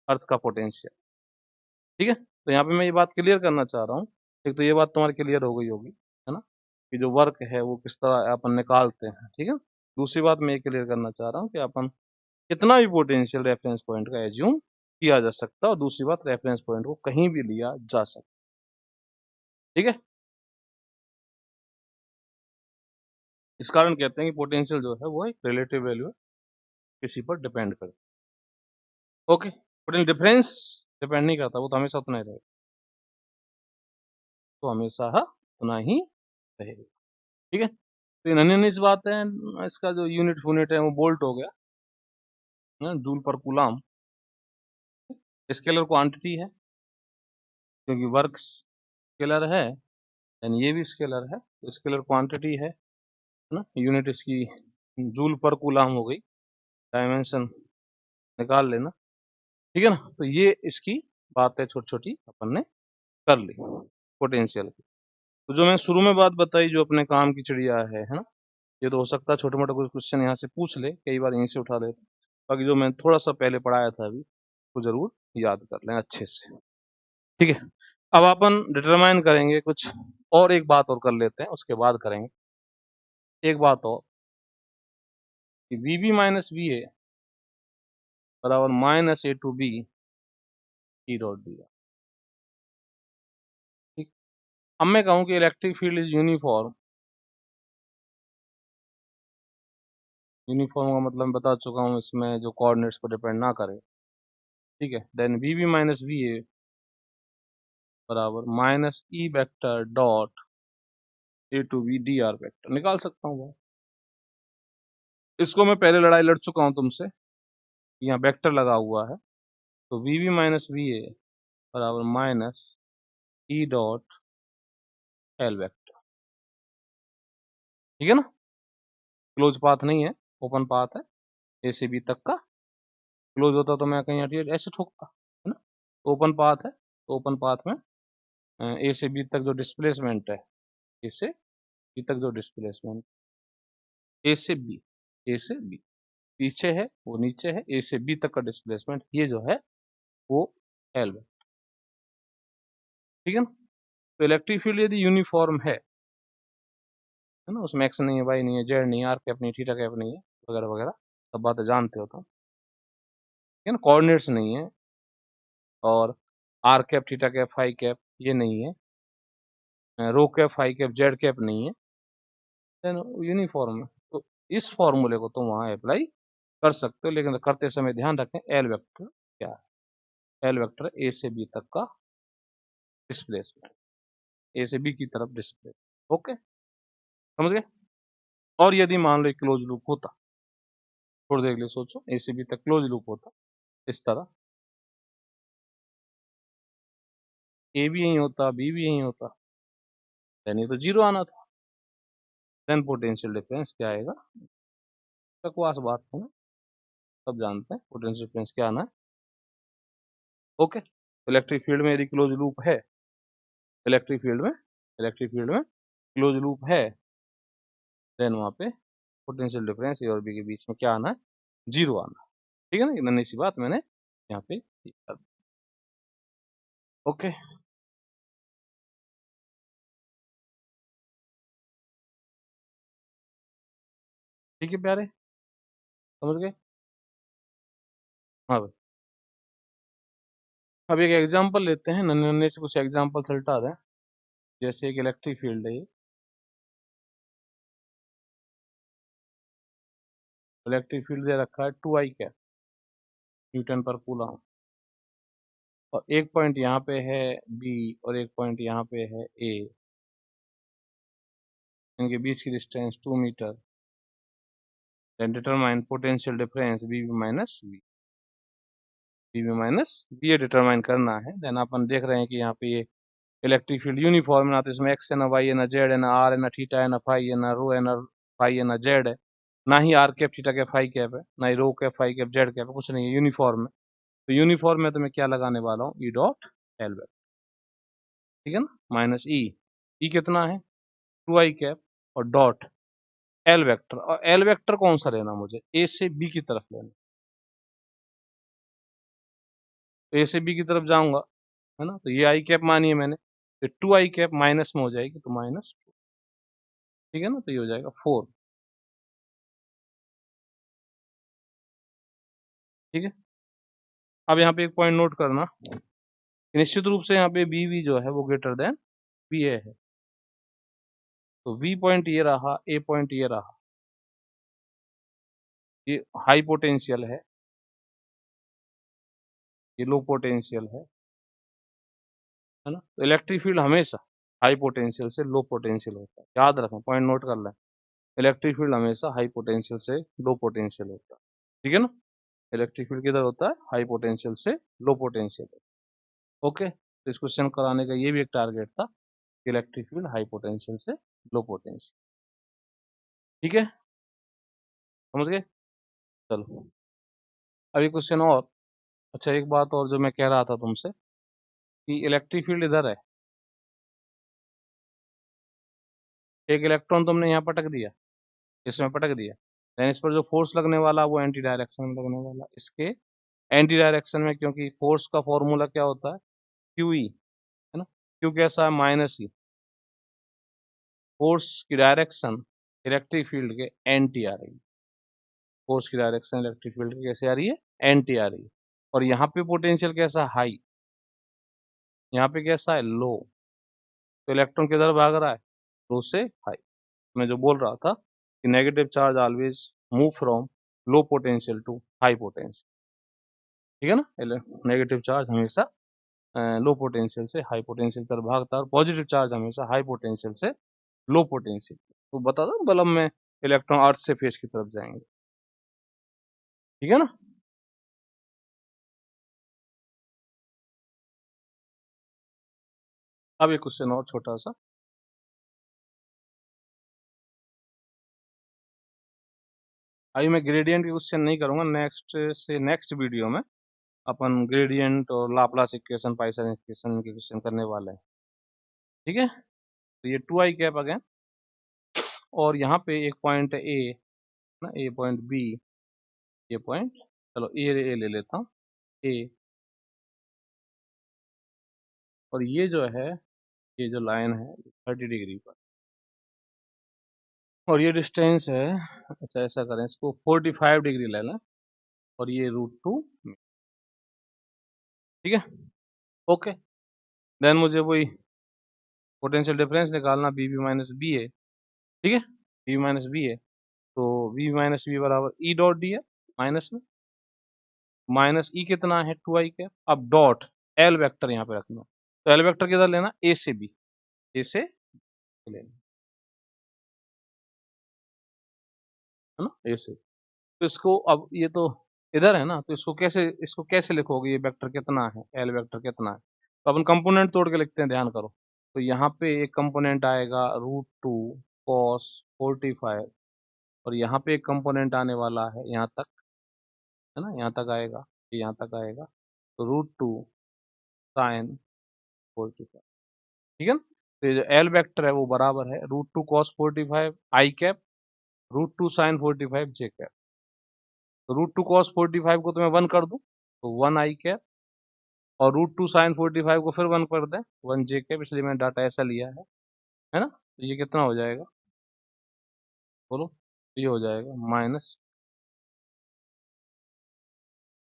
अर्थ का पोटेंशियल। ठीक है, तो यहाँ पे मैं ये बात क्लियर करना चाह रहा हूँ, एक तो ये बात तुम्हारी क्लियर हो गई होगी, है ना, कि जो वर्क है वो किस तरह अपन निकालते हैं। ठीक है, दूसरी बात मैं ये क्लियर करना चाह रहा हूँ कि अपन कितना भी पोटेंशियल रेफरेंस पॉइंट का एज्यूम किया जा सकता है, और दूसरी बात रेफरेंस पॉइंट को कहीं भी लिया जा सकता है। ठीक है, इस कारण कहते हैं कि पोटेंशियल जो है वो एक रिलेटिव वैल्यू है, किसी पर डिपेंड करता है। ओके, पोटेंशियल डिफरेंस डिपेंड नहीं करता, वो तो हमेशा उतना ही रहेगा, तो हमेशा उतना ही रहेगा। ठीक है, तो इन अन्य बात है, इसका जो यूनिट है वो बोल्ट हो गया, जूल पर कूलम, स्केलर क्वांटिटी है, क्योंकि वर्क स्केलर है, यानी ये भी स्केलर है, तो स्केलर क्वांटिटी है। है ना, यूनिट इसकी जूल पर कूलम हो गई, डायमेंशन निकाल लेना, ठीक है ना। तो ये इसकी बात है, छोटी छोटी अपन ने कर ली पोटेंशियल की। तो जो मैं शुरू में बात बताई, जो अपने काम की चिड़िया है ना, ये तो हो सकता है छोटे मोटे कुछ क्वेश्चन यहाँ से पूछ ले, कई बार यहीं से उठा ले, बाकी जो मैं थोड़ा सा पहले पढ़ाया था अभी, तो जरूर याद कर लें अच्छे से, ठीक है। अब अपन डिटरमाइन करेंगे कुछ और, एक बात और कर लेते हैं, उसके बाद करेंगे एक बात और, कि V B minus V A बराबर minus A to B E dot D. ठीक। अब मैं कहूँ कि electric field is uniform, uniform का मतलब बता चुका हूँ, इसमें जो कोऑर्डिनेट्स पर डिपेंड ना करे, ठीक है। Then V B minus V A बराबर minus E vector dot A to B D R vector निकाल सकता हूँ भाई। इसको मैं पहले लड़ाई लड़ चुका हूँ तुमसे, यहाँ वेक्टर लगा हुआ है, तो V B minus V A बराबर minus E dot L vector, ठीक है ना। क्लोज पाथ नहीं है, ओपन पाथ है, ए से बी तक का। क्लोज होता तो मैं कहीं हटिए ऐसे ठोकता, है ना। ओपन पाथ है, तो ओपन पाथ में ए से बी तक जो डिस्प्लेसमेंट है, ए से बी तक जो डिस्प्लेसमेंट, ए से बी, ए से बी पीछे है, वो नीचे है, ए से बी तक का डिस्प्लेसमेंट, ये जो है वो एल है, ठीक है ना। तो इलेक्ट्रिक फील्ड यदि यूनिफॉर्म है ना, उसमें एक्स नहीं है, वाई नहीं है, जेड नहीं है, आर कैप नहीं, थीटा कैप नहीं है, वगैरह वगैरह सब बातें जानते हो तुम, ठीक है ना। कोऑर्डिनेट्स नहीं है, और R cap, theta cap, phi cap ये नहीं है, rho cap, phi cap, Z cap नहीं है, देन यूनिफॉर्म है। तो इस फॉर्मूले को तुम वहां अप्लाई कर सकते हो, लेकिन करते समय ध्यान रखें एल वेक्टर क्या है। एल वेक्टर ए से बी तक का डिस्प्लेसमेंट, ए से बी की तरफ डिस्प्लेसमेंट, ओके, समझ गए। और यदि मान लो क्लोज लूप होता, थोड़ी देर के लिए सोचो, ए से बी तक क्लोज लूप होता इस तरह, ए भी यही होता, बी भी यही होता, देन ये तो जीरो आना था। देन पोटेंशियल डिफरेंस क्या आएगा, बकवास बात है ना, सब जानते हैं पोटेंशियल डिफरेंस क्या आना है, ओके। इलेक्ट्रिक फील्ड में यदि क्लोज लूप है, इलेक्ट्रिक फील्ड में, इलेक्ट्रिक फील्ड में क्लोज लूप है, देन वहां पे पोटेंशियल डिफरेंस ए और बी के बीच में क्या आना है, जीरो आना है, ठीक है ना। ये नन्ही सी बात मैंने यहाँ पे कर दी, ओके। ठीक है प्यारे, समझ गए। हाँ भाई, अब एक एग्जांपल लेते हैं, नन्हे नन्हे से कुछ एग्जांपल सल्टा दें। जैसे एक इलेक्ट्रिक फील्ड है ये, इलेक्ट्रिक फील्ड दे रखा है 2I कैप न्यूटन पर कूलम, और एक पॉइंट यहाँ पे है बी, और एक पॉइंट यहाँ पे है ए, इनके बीच की distance 2 metre. Then determine potential difference B B minus B, B B minus B ये डिटरमाइन करना है। देन अपन देख रहे हैं कि यहाँ पे ये इलेक्ट्रिक फील्ड यूनिफॉर्म है ना, तो इसमें एक्स है ना, वाई है ना, जेड है ना, आर है ना, थीटा है ना, फाई है ना, रो है ना, फाई है ना, जेड है ना, ही R cap, theta cap, phi cap है ना, ही rho cap, phi cap, Z cap है, कुछ नहीं है, यूनिफॉर्म है। तो यूनिफॉर्म में तो मैं क्या लगाने वाला हूँ, ई डॉट एल वेक्टर, ठीक है ना, माइनस ई, ई कितना है 2I कैप, और डॉट एल वेक्टर, और एल वेक्टर कौन सा लेना मुझे, ए से बी की तरफ लेना, तो ए से बी की तरफ जाऊंगा, है ना, तो ये आई कैप मानी है मैंने, तो 2I कैप माइनस में हो जाएगी, तो -2, ठीक है ना, तो ये हो जाएगा 4, ठीक है। अब यहाँ पे एक पॉइंट नोट करना, निश्चित रूप से यहाँ पे बी वी जो है वो ग्रेटर देन बी ए है, तो बी पॉइंट ये रहा, ए पॉइंट ये रहा, ये हाई पोटेंशियल ये लो पोटेंशियल है ना। तो इलेक्ट्रिक फील्ड हमेशा हाई पोटेंशियल से लो पोटेंशियल होता है, याद रखें, पॉइंट नोट कर लें, इलेक्ट्रिक फील्ड हमेशा हाई पोटेंशियल से लो पोटेंशियल होता है, ठीक है ना। इलेक्ट्रिक फील्ड किधर होता है, हाई पोटेंशियल से लो पोटेंशियल, ओके। तो इस क्वेश्चन कराने का ये भी एक टारगेट था, इलेक्ट्रिक फील्ड हाई पोटेंशियल से लो पोटेंशियल, ठीक है, समझ गए? चलो अभी क्वेश्चन और। अच्छा एक बात और जो मैं कह रहा था तुमसे कि इलेक्ट्रिक फील्ड इधर है, एक इलेक्ट्रॉन तुमने यहाँ पटक दिया, इसमें पटक दिया, देन इस पर जो फोर्स लगने वाला वो एंटी डायरेक्शन में लगने वाला, इसके एंटी डायरेक्शन में, क्योंकि फोर्स का फॉर्मूला क्या होता है, क्यू ई, है ना, क्यू कैसा है, माइनस ई, फोर्स की डायरेक्शन इलेक्ट्रिक फील्ड के एंटी आ रही है, फोर्स की डायरेक्शन इलेक्ट्रिक फील्ड की कैसे आ रही है, एंटी आ रही है। और यहाँ पे पोटेंशियल कैसा, हाई, यहाँ पे कैसा है, लो, तो इलेक्ट्रॉन किधर भाग रहा है, लो से हाई। मैं जो बोल रहा था कि negative charge always move from low potential to high potential, ठीक है ना, नेगेटिव चार्ज हमेशा लो पोटेंशियल से हाई पोटेंशियल तरफ भागता है, और पॉजिटिव चार्ज हमेशा हाई पोटेंशियल से लो पोटेंशियल। तो बता दो बल्ब में इलेक्ट्रॉन अर्थ से फेस की तरफ जाएंगे, ठीक है ना। अब एक क्वेश्चन और छोटा सा, अभी मैं ग्रेडियंट के क्वेश्चन नहीं करूंगा, नेक्स्ट से नेक्स्ट वीडियो में अपन ग्रेडियंट और लाप्लास इक्वेशन, पाइसन इक्वेशन के क्वेश्चन करने वाले हैं, ठीक है। तो ये 2 आई कैप अगेन, और यहाँ पे एक पॉइंट है ए ना, ए पॉइंट बी, ये पॉइंट, चलो ए ले लेता हूँ, ए, और ये जो है, ये जो लाइन है 30 डिग्री पर, और ये डिस्टेंस है, अच्छा ऐसा करें इसको 45 डिग्री ले लें, और ये √2, ठीक है, ओके। देन मुझे वही पोटेंशियल डिफरेंस निकालना, बी बी माइनस बी है, ठीक है, बी माइनस बी है, तो बी माइनस बी बराबर ई डॉट डी है, माइनस में माइनस ई कितना है, 2 आई के, अब डॉट एल वेक्टर यहाँ पे रखना, तो एल वेक्टर किधर लेना, ए से बी, ए से लेना, है ना, ए से। तो इसको अब ये तो इधर है ना, तो इसको कैसे लिखोगे, ये वेक्टर कितना है, एल वेक्टर कितना है, तो अपन कंपोनेंट तोड़ के लिखते हैं, ध्यान करो। तो यहाँ पे एक कंपोनेंट आएगा √2 cos 45, और यहाँ पे एक कंपोनेंट आने वाला है यहाँ तक, है ना, यहाँ तक आएगा, ये यहाँ तक आएगा, तो √2 sin 45, ठीक है ना। तो ये जो एल वेक्टर है वो बराबर है √2 cos 45 आई कैप, √2 sin 45 जे कैप। तो √2 cos 45 को तो मैं 1 कर दूं, तो 1 आई कैप, और √2 sin 45 को फिर 1 कर दें, 1 जे कैप, इसलिए मैंने डाटा ऐसा लिया है ना। तो ये कितना हो जाएगा, बोलो, तो ये हो जाएगा माइनस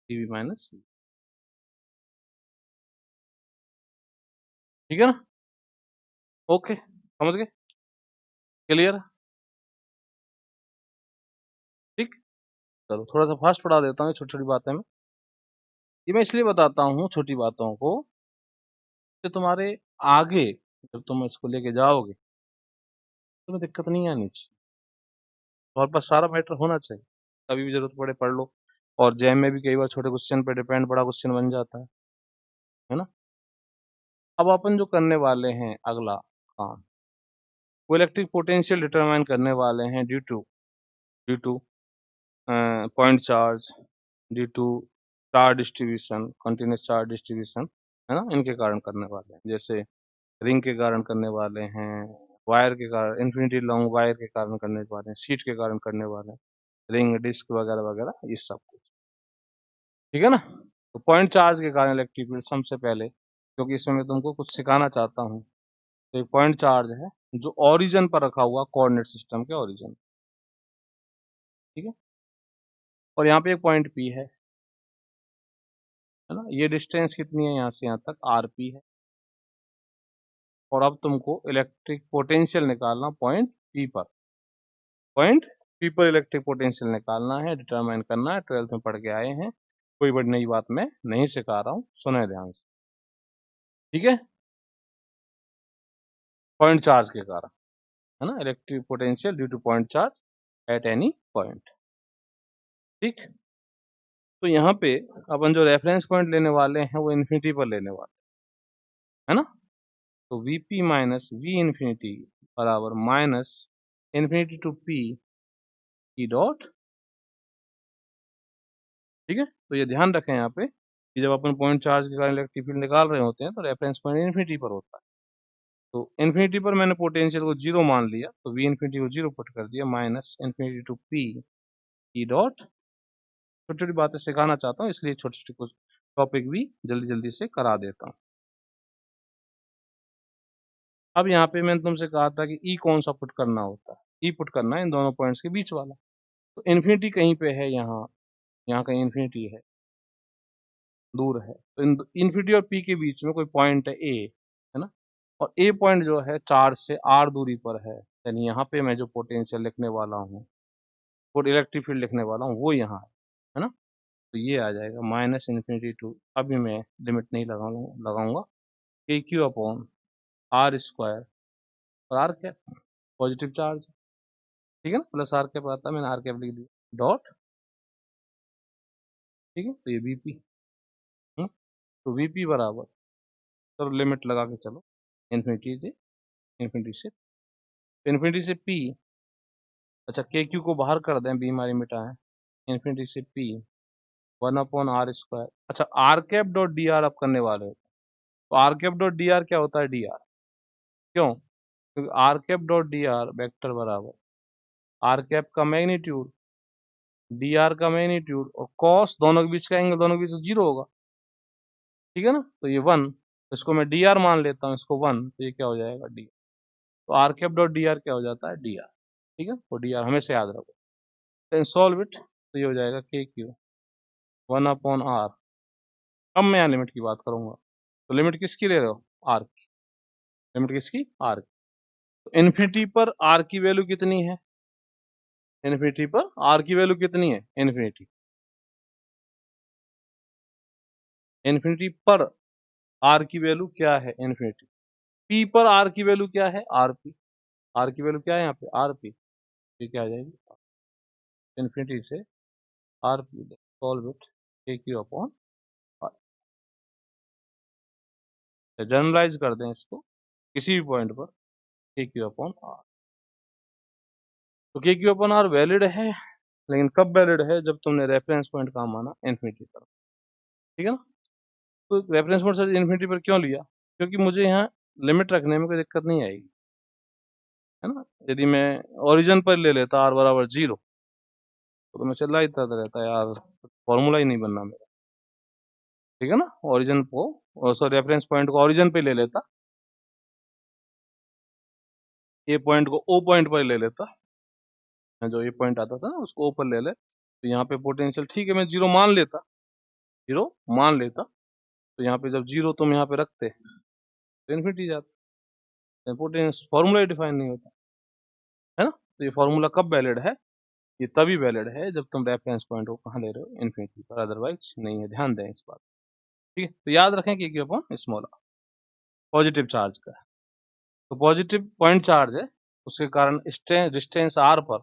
टीवी माइनस, ठीक है ना, ओके, समझ गए, क्लियर, ठीक। चलो थोड़ा सा फास्ट पढ़ा देता हूँ छोटी छोटी बातें में, ये मैं इसलिए बताता हूँ छोटी बातों को कि तुम्हारे आगे जब तुम इसको लेके जाओगे तुम्हें दिक्कत नहीं आनी चाहिए, तुम्हारे पास सारा मैटर होना चाहिए, कभी भी जरूरत पड़े पढ़ लो। और जैम में भी कई बार छोटे क्वेश्चन पे डिपेंड बड़ा क्वेश्चन बन जाता है ना। अब अपन जो करने वाले हैं अगला काम, वो इलेक्ट्रिक पोटेंशियल डिटरमाइन करने वाले हैं due to point charge, due to charge distribution, continuous charge distribution, है ना, इनके कारण करने वाले हैं, जैसे रिंग के कारण करने वाले हैं, वायर के कारण, इन्फिनिटी लॉन्ग वायर के कारण करने वाले हैं, शीट के कारण करने वाले हैं, रिंग डिस्क वगैरह वगैरह, ये सब कुछ, ठीक है ना। तो पॉइंट चार्ज के कारण इलेक्ट्रिक फील्ड सबसे पहले, क्योंकि इसमें मैं तुमको कुछ सिखाना चाहता हूँ, तो एक पॉइंट चार्ज है जो ओरिजिन पर रखा हुआ, कोऑर्डिनेट सिस्टम के ओरिजिन, ठीक है, और यहाँ पे एक पॉइंट पी है ना, ये डिस्टेंस कितनी है यहाँ से यहाँ तक, आर पी है, और अब तुमको इलेक्ट्रिक पोटेंशियल निकालना पॉइंट पी पर, पॉइंट पी पर इलेक्ट्रिक पोटेंशियल निकालना है, डिटरमाइन करना है, 12th में पढ़ के आए हैं, कोई बड़ी नई बात मैं नहीं सिखा रहा हूँ, सुने ध्यान से, ठीक है, पॉइंट चार्ज के कारण, है ना, electric potential due to point charge at any point, ठीक। तो यहाँ पे अपन जो रेफरेंस पॉइंट लेने वाले हैं वो इन्फिनिटी पर लेने वाले हैं, है ना। तो V P minus V infinity बराबर minus infinity to P E dot, ठीक है। तो ये ध्यान रखें यहाँ पे कि जब अपन पॉइंट चार्ज के कारण इलेक्ट्रिक फील्ड निकाल रहे होते हैं तो रेफरेंस पॉइंट इन्फिनिटी पर होता है। तो इन्फिनिटी पर मैंने पोटेंशियल को जीरो मान लिया, तो वी इन्फिनिटी को जीरो पुट कर दिया, minus infinity to P E dot. छोटी छोटी बातें सिखाना चाहता हूँ, इसलिए छोटे छोटे कुछ टॉपिक भी जल्दी जल्दी से करा देता हूँ। अब यहाँ पे मैंने तुमसे कहा था कि ई कौन सा पुट करना होता है, ई पुट करना है इन दोनों पॉइंट्स के बीच वाला। तो इन्फिनिटी कहीं पे है, यहाँ यहाँ कहीं इन्फिनिटी है, दूर है। तो इन्फिनिटी और पी के बीच में कोई पॉइंट है ए, है ना। और ए पॉइंट जो है चार्ज से आर दूरी पर है, यानी यहाँ पे मैं जो पोटेंशियल लिखने वाला हूँ, और इलेक्ट्रिक फील्ड लिखने वाला हूँ, वो यहाँ है ना। तो ये आ जाएगा माइनस इन्फिनिटी टू, अभी मैं लिमिट नहीं लगाऊंगा, के क्यू अपॉन आर स्क्वायर, और आर कैप पॉजिटिव चार्ज, ठीक है ना, प्लस आर कैप आता है, मैंने आर कैप लिख दिया, डॉट, ठीक है। तो ये वीपी, तो वीपी बराबर, सब लिमिट लगा के चलो, इन्फिनिटी से इन्फिनिटी से इन्फिनिटी से पी, अच्छा के क्यू को बाहर कर दें, बी हमारी मिटा है, इन्फिनिटी से P one upon R square. अच्छा R cap dot D R आप करने वाले हो, तो R cap dot D R क्या होता है, डी आर, क्यों, क्योंकि R cap dot D R vector बराबर आर कैप का मैग्नीट्यूड डी आर का मैग्नीट्यूड और कॉस, दोनों के बीच का एंगल, दोनों के बीच जीरो होगा, ठीक है ना। तो ये वन, इसको मैं डी आर मान लेता हूँ, इसको वन, तो ये क्या हो जाएगा डी, तो R cap dot D R क्या हो जाता है, डी आर, ठीक है। तो डी आर हमेशा याद रखो, देन सॉल्व इट, तो ये हो जाएगा के क्यू वन अपॉन आर। अब मैं यहाँ लिमिट की बात करूंगा, तो लिमिट किसकी ले रहे हो, आर की, लिमिट किसकी, आर की। तो इन्फिनिटी पर आर की वैल्यू कितनी है, इन्फिनिटी पर आर की वैल्यू कितनी है, इन्फिनिटी, इन्फिनिटी पर आर की वैल्यू क्या है, इन्फिनिटी। पी पर आर की वैल्यू क्या है, आर पी, आर की वैल्यू क्या है यहाँ पे, आर पी, ये क्या आ जाएगी, इन्फिनिटी से आर पी, सॉल्व इट, के क्यू अपॉन आर, जनरलाइज कर दें इसको किसी भी पॉइंट पर, के क्यू अपॉन आर। तो के क्यू अपॉन आर वैलिड है, लेकिन कब वैलिड है, जब तुमने रेफरेंस पॉइंट कहाँ माना, इन्फिनिटी पर, ठीक है ना। तो रेफरेंस पॉइंट सर इन्फिनिटी पर क्यों लिया, क्योंकि मुझे यहाँ लिमिट रखने में कोई दिक्कत नहीं आएगी, है ना। यदि मैं ओरिजिन पर ले लेता आर बराबर जीरो, तो मैं चला ही रहता यार, फॉर्मूला ही नहीं बनना मेरा, ठीक है ना। ओरिजिन को, सॉरी रेफरेंस पॉइंट को ओरिजिन पे ले लेता, ए पॉइंट को ओ पॉइंट पर ले लेता, जो ये पॉइंट आता था ना उसको ओ पर ले ले, तो यहाँ पे पोटेंशियल, ठीक है, मैं जीरो मान लेता, जीरो मान लेता, तो यहाँ पे जब जीरो तुम यहाँ पे रखते तो इन्फिनिटी जाता, पोटेंशियल फॉर्मूला ही डिफाइन नहीं होता, है ना। तो ये फॉर्मूला कब वैलिड है, ये तभी वैलिड है जब तुम रेफरेंस पॉइंट को कहाँ ले रहे हो, इन्फिनिटी पर, अदरवाइज नहीं है, ध्यान दें इस बात, ठीक है। तो याद रखें कि Q upon small R positive charge का है, तो पॉजिटिव पॉइंट चार्ज है, उसके कारण डिस्टेंस आर पर,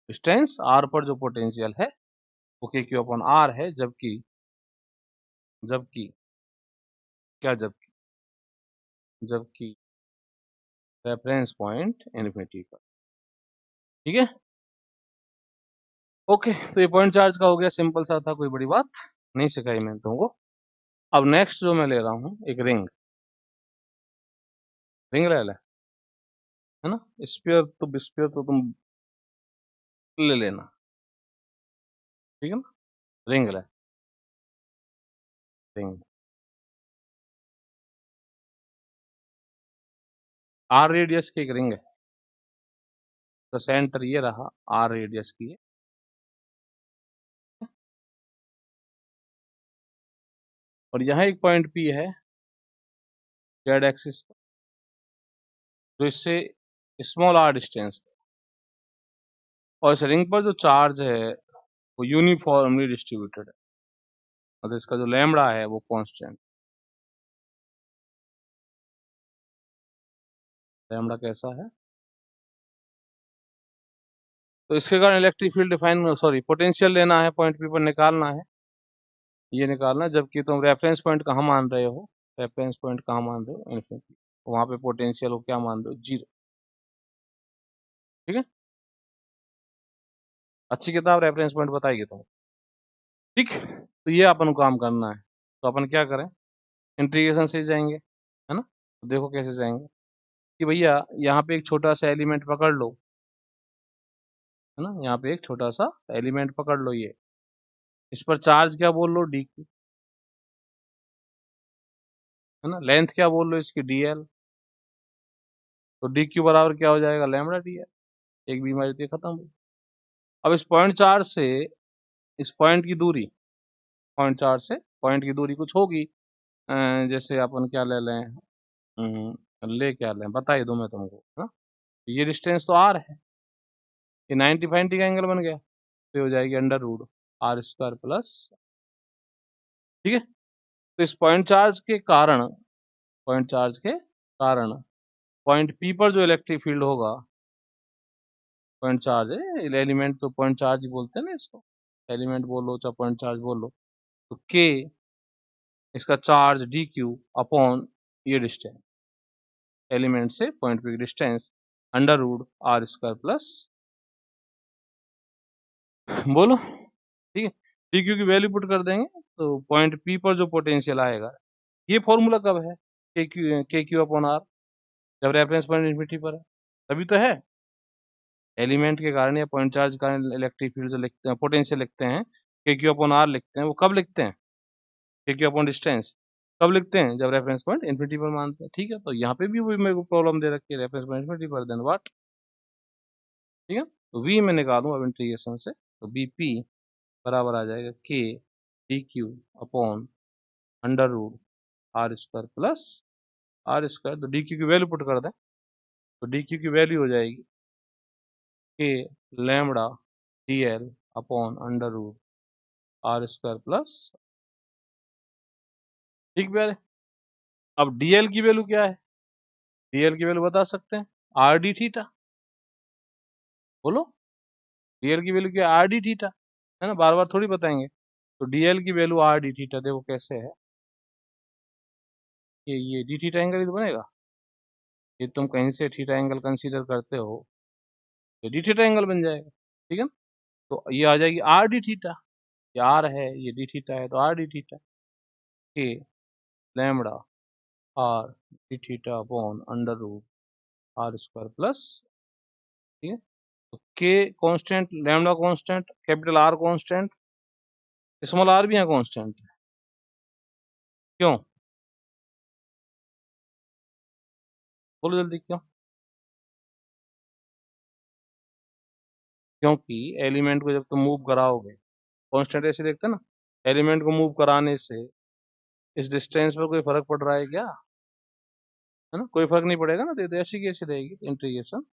डिस्टेंस आर पर जो पोटेंशियल है वो के क्यू अपॉन आर है, जबकि जबकि क्या, जबकि जबकि रेफरेंस पॉइंट इन्फिनिटी पर, ठीक है। ओके, तो ये पॉइंट चार्ज का हो गया, सिंपल सा था, कोई बड़ी बात नहीं सिखाई मैंने तुमको। अब नेक्स्ट जो मैं ले रहा हूँ, एक रिंग, रिंग ले ले, है ना। स्पेयर तो तुम ले लेना, ठीक है ना, रिंग ले, रिंग आर रेडियस की एक रिंग है, तो सेंटर ये रहा, आर रेडियस की है, और यहाँ एक पॉइंट पी है जेड एक्सिस, जो इससे स्मॉल आर डिस्टेंस, और इस रिंग पर जो चार्ज है वो यूनिफॉर्मली डिस्ट्रीब्यूटेड है, और इसका जो लैम्बडा है वो कांस्टेंट, लैम्बडा कैसा है, तो इसके कारण electric field define, sorry potential लेना है, पॉइंट पी पर निकालना है, ये निकालना है, जबकि तुम रेफरेंस पॉइंट कहाँ मान रहे हो, रेफरेंस पॉइंट कहाँ मान रहे हो, इन्फिनिटी, वहां पे पोटेंशियल को क्या मान रहे हो, जीरो, ठीक है। अच्छी किताब रेफरेंस पॉइंट बताएगी तुम्हें। ठीक, तो ये अपन को काम करना है। तो अपन क्या करें, इंटीग्रेशन से जाएंगे, है ना। तो देखो कैसे जाएंगे कि भैया यहाँ पे एक छोटा सा एलिमेंट पकड़ लो, है ना। यहाँ पे एक छोटा सा एलिमेंट पकड़ लो, ये इस पर चार्ज क्या बोल लो, डी क्यू, है ना। लेंथ क्या बोल लो इसकी, डी एल। तो डी क्यू बराबर क्या हो जाएगा, लैम्बडा डी एल। एक बीमारी थी खत्म हुई। अब इस पॉइंट चार्ज से इस पॉइंट की दूरी, पॉइंट चार्ज से पॉइंट की दूरी कुछ होगी, जैसे अपन क्या ले लें, ले क्या लें बता ही दूं मैं तुमको, है ना। ये डिस्टेंस तो आर है, ये 90 का एंगल बन गया, तो ये हो जाएगी under root R square plus, ठीक है। तो इस पॉइंट चार्ज के कारण पॉइंट पी पर जो इलेक्ट्रिक फील्ड होगा, पॉइंट चार्ज है एलिमेंट, तो पॉइंट चार्ज ही बोलते हैं ना इसको, एलिमेंट बोलो चाहे पॉइंट चार्ज बोलो। तो के इसका चार्ज डी क्यू अपॉन ये डिस्टेंस, एलिमेंट से पॉइंट पे distance, under root R square plus, बोलो, ठीक है। डी क्यू की वैल्यू पुट कर देंगे, तो पॉइंट पी पर जो पोटेंशियल आएगा, ये फॉर्मूला कब है, के क्यू अपॉन आर, जब रेफरेंस पॉइंट इन्फिनिटी पर है, तभी तो है। एलिमेंट के कारण या पॉइंट चार्ज के कारण इलेक्ट्रिक फील्ड जो लिखते हैं, पोटेंशियल लिखते हैं, के क्यू अपॉन आर लिखते हैं, वो कब लिखते हैं, के क्यू अपॉन डिस्टेंस कब लिखते हैं, जब रेफरेंस पॉइंट इन्फिनिटी पर मानते हैं, ठीक है। तो यहाँ पे भी वही मेरे को प्रॉब्लम दे रखी है, रेफरेंस पॉइंट इन्फिनिटी पर, देन व्हाट, ठीक है। तो वी मैं निकालूं अब इंटीग्रेशन से, तो बी पी बराबर आ जाएगा K D Q upon under root R square plus R square, तो डी क्यू की वैल्यू पुट कर दें, तो डी क्यू की वैल्यू हो जाएगी K lambda D L upon under root R square plus, ठीक है। अब डीएल की वैल्यू क्या है, डीएल की वैल्यू बता सकते हैं, आर डी थीटा, बोलो, डीएल की वैल्यू क्या है, आर डी थीटा, है ना, बार बार थोड़ी बताएंगे। तो डीएल की वैल्यू आर डी थीटा, देखो कैसे है, ये डी थीटा एंगल ही तो बनेगा, ये तुम कहीं से थीटा एंगल कंसीडर करते हो, ये डी थीटा एंगल बन जाएगा, ठीक है ना। तो ये आ जाएगी आर डी थीटा, ये आर है, ये डी थीटा है, तो R D theta K lambda R D theta upon under root R square plus, ठीक है। तो K constant, lambda constant, capital R constant, small R भी यहाँ कांस्टेंट है, क्यों, बोलो जल्दी क्यों, क्योंकि एलिमेंट को जब तुम मूव कराओगे, कांस्टेंट ऐसे देखते हैं ना, एलिमेंट को मूव कराने से इस डिस्टेंस पर कोई फर्क पड़ रहा है क्या, है ना, कोई फर्क नहीं पड़ेगा ना, तो ऐसी की ऐसी रहेगी इंटीग्रेशन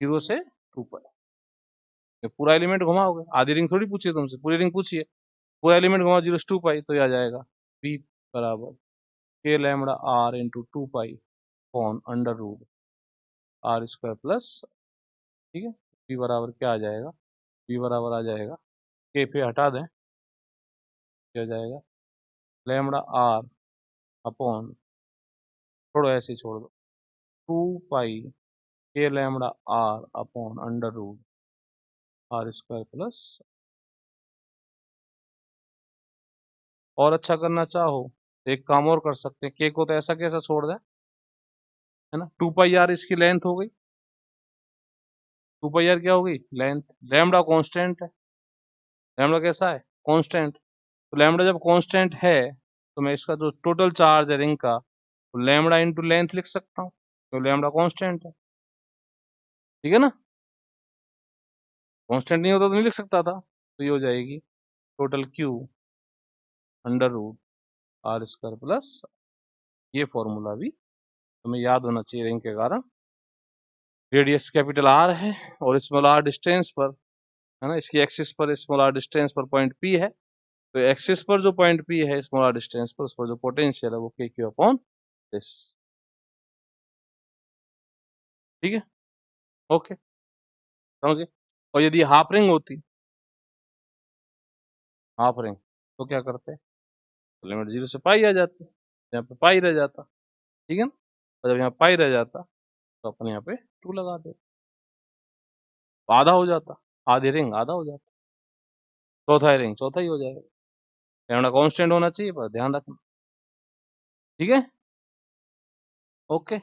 0 से 2 पर। पूरा एलिमेंट घुमाओगे, आधी रिंग थोड़ी पूछिए तुमसे, पूरी रिंग पूछिए, पूरा एलिमेंट घुमाओ 0 से 2 पाई, तो ये आ जाएगा पी बराबर K lambda R into 2 pi upon under root R square plus, ठीक है। पी बराबर क्या आ जाएगा, पी बराबर आ जाएगा, के पे हटा दें, क्या जाएगा, लैम्बडा आर अपॉन, छोड़ो ऐसे ही छोड़ दो, 2 pi K lambda R upon under root R square plus. और अच्छा करना चाहो तो एक काम और कर सकते हैं, के को तो ऐसा कैसा छोड़ दें, है ना, 2 पाई आर इसकी लेंथ हो गई, 2 पाई आर क्या हो गई, लेंथ, लैम्बडा कांस्टेंट है, लैम्बडा कैसा है, कांस्टेंट, तो लैम्बडा जब कांस्टेंट है, तो मैं इसका जो टोटल चार्ज है रिंग का, तो लैम्बडा इंटू लेंथ लिख सकता हूँ, तो लैम्बडा कांस्टेंट है, ठीक है ना। कांस्टेंट नहीं होता तो नहीं लिख सकता था, तो ये हो जाएगी total Q under root R square plus, ये फॉर्मूला भी तुम्हें याद होना चाहिए रिंग के कारण, रेडियस कैपिटल आर है और स्मॉल आर डिस्टेंस पर, है ना, इसकी एक्सिस पर स्मॉल आर डिस्टेंस पर पॉइंट पी है, तो एक्सिस पर जो पॉइंट पी है स्मॉल आर डिस्टेंस पर, उस पर जो पोटेंशियल है वो के क्यू अपॉन दिस, ठीक है, ओके, समझे। और यदि हाफ रिंग होती, हाफ रिंग, तो क्या करते, तो लिमिट 0 से पाई आ जाती, यहाँ पे पाई रह जाता, ठीक है ना। और जब यहाँ पाई रह जाता, तो अपन यहाँ पे 2 लगा दे, तो आधा हो जाता, आधी रिंग आधा हो जाता, चौथा रिंग चौथा ही हो जाएगा। लैम्डा कांस्टेंट होना चाहिए, पर ध्यान रखना। ठीक है, ओके,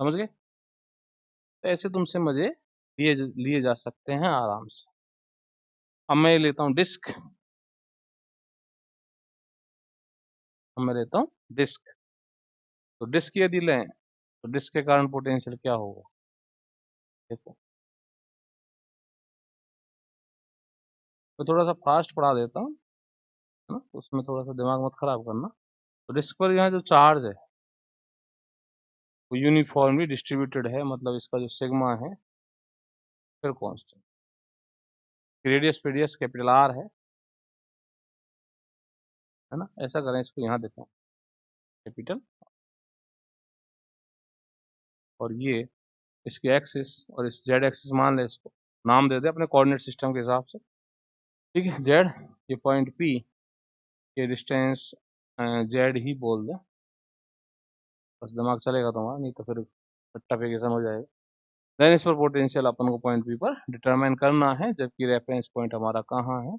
समझ गए। तो ऐसे तुमसे मजे लिए लिए जा सकते हैं आराम से। अब मैं लेता हूँ डिस्क, अब मैं लेता हूँ डिस्क। तो डिस्क यदि लें तो डिस्क के कारण पोटेंशियल क्या होगा, देखो। तो थोड़ा सा फास्ट पढ़ा देता हूँ, है ना, तो उसमें थोड़ा सा दिमाग मत खराब करना। तो डिस्क पर यहाँ जो चार्ज है वो यूनिफॉर्मली डिस्ट्रीब्यूटेड है, मतलब इसका जो सिग्मा है फिर कांस्टेंट, रेडियस पेडियस कैपिटल आर है ना। ऐसा करें, इसको यहाँ देता हूँ कैपिटल, और ये इसकी एक्सिस और इस जेड एक्सिस मान ले, इसको नाम दे दे अपने कोऑर्डिनेट सिस्टम के हिसाब से। ठीक है, जेड, ये पॉइंट पी, ये डिस्टेंस जेड ही बोल दे, बस दिमाग चलेगा तुम्हारा, नहीं तो फिर टफिकेशन हो जाएगा। देन इस पर पोटेंशियल अपन को पॉइंट पी पर डिटरमाइन करना है, जबकि रेफरेंस पॉइंट हमारा कहाँ है,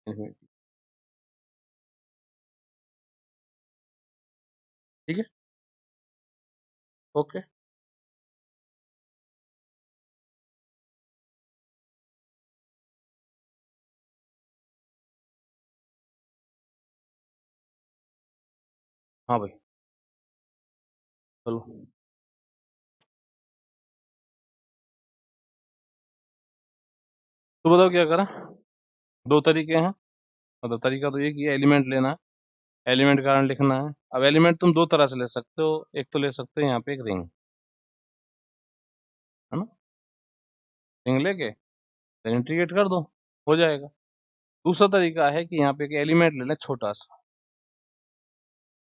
इन्फिनिटी। ठीक है, ओके। हाँ भाई, चलो। तो बताओ क्या करें। दो तरीके हैं, मतलब तरीका तो एक ही है, एलिमेंट लेना है, एलिमेंट कारण लिखना है। अब एलिमेंट तुम दो तरह से ले सकते हो, एक तो ले सकते हो यहाँ पे एक रिंग, है ना, रिंग लेके इंटीग्रेट कर दो, हो जाएगा। दूसरा तरीका है कि यहाँ पे एक एलिमेंट ले लें छोटा सा,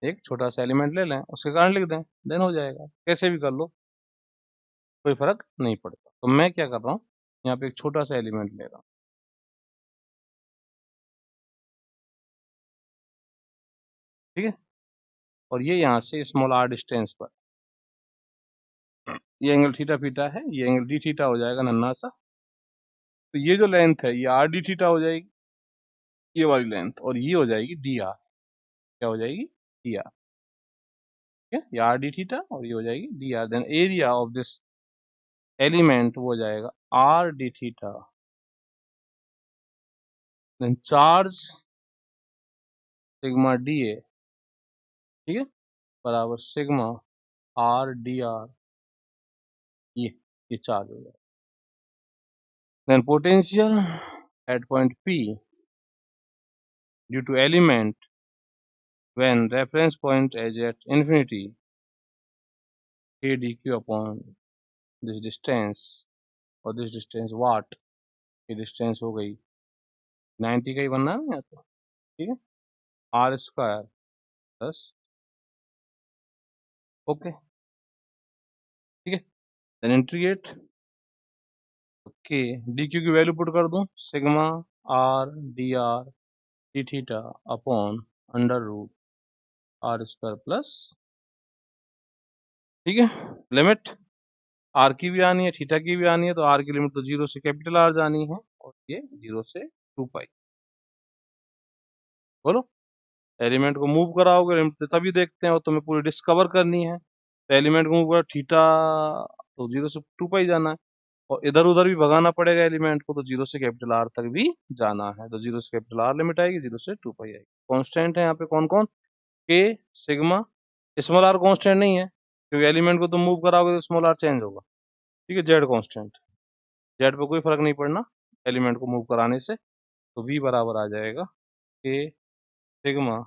एक छोटा सा एलिमेंट ले लें, उसके कारण लिख दें, देन हो जाएगा। कैसे भी कर लो, कोई फर्क नहीं पड़ता। तो मैं क्या कर रहा हूँ, यहाँ पे एक छोटा सा एलिमेंट ले रहा हूँ। ठीक है, और ये यहाँ से स्मॉल आर डिस्टेंस पर, ये एंगल थीटा फीटा है, ये एंगल डी थीटा हो जाएगा नन्ना सा। तो ये जो लेंथ है ये आर डी थीटा हो जाएगी, ये वाली लेंथ, और ये हो जाएगी डी आर। क्या हो जाएगी, डी आर। ठीक है, ये आर डी थीटा और ये हो जाएगी D R. Then area of this element वो हो जाएगा R D theta. Then charge sigma D A, ठीक है, बराबर सिग्मा आर डी आर, ये चार्ज हो जाएगा। Then potential at point P due to element when reference point is at infinity, k dq upon this distance, और दिस डिस्टेंस वाट, ये डिस्टेंस हो गई 90 का ही बनना है यहाँ तो। ठीक है, आर स्क्वायर प्लस, ओके, ठीक है। Then integrate, K D Q की वैल्यू पुट कर दूं, sigma R D R D theta upon under root R square plus, ठीक है। लिमिट आर की भी आनी है, थीटा की भी आनी है, तो आर की लिमिट तो 0 से कैपिटल आर जानी है, और ये 0 से 2 पाई। बोलो, एलिमेंट को मूव कराओगे, लिमिट तभी देखते हैं, और तुम्हें पूरी डिस्कवर करनी है। तो एलिमेंट को मूव करो, थीटा तो 0 से 2 पाई जाना है, और इधर उधर भी भगाना पड़ेगा एलिमेंट को, तो 0 से कैपिटल आर तक भी जाना है। तो 0 से कैपिटल आर लिमिट आएगी, 0 से 2 पाई आएगी। कांस्टेंट है यहाँ पे कौन कौन, के सिग्मा, स्मॉल आर कांस्टेंट नहीं है, क्योंकि एलिमेंट को तुम मूव कराओगे तो स्मॉल आर चेंज होगा। ठीक है, जेड कांस्टेंट, जेड पे कोई फर्क नहीं पड़ना एलिमेंट को मूव कराने से। तो v बराबर आ जाएगा के सिग्मा,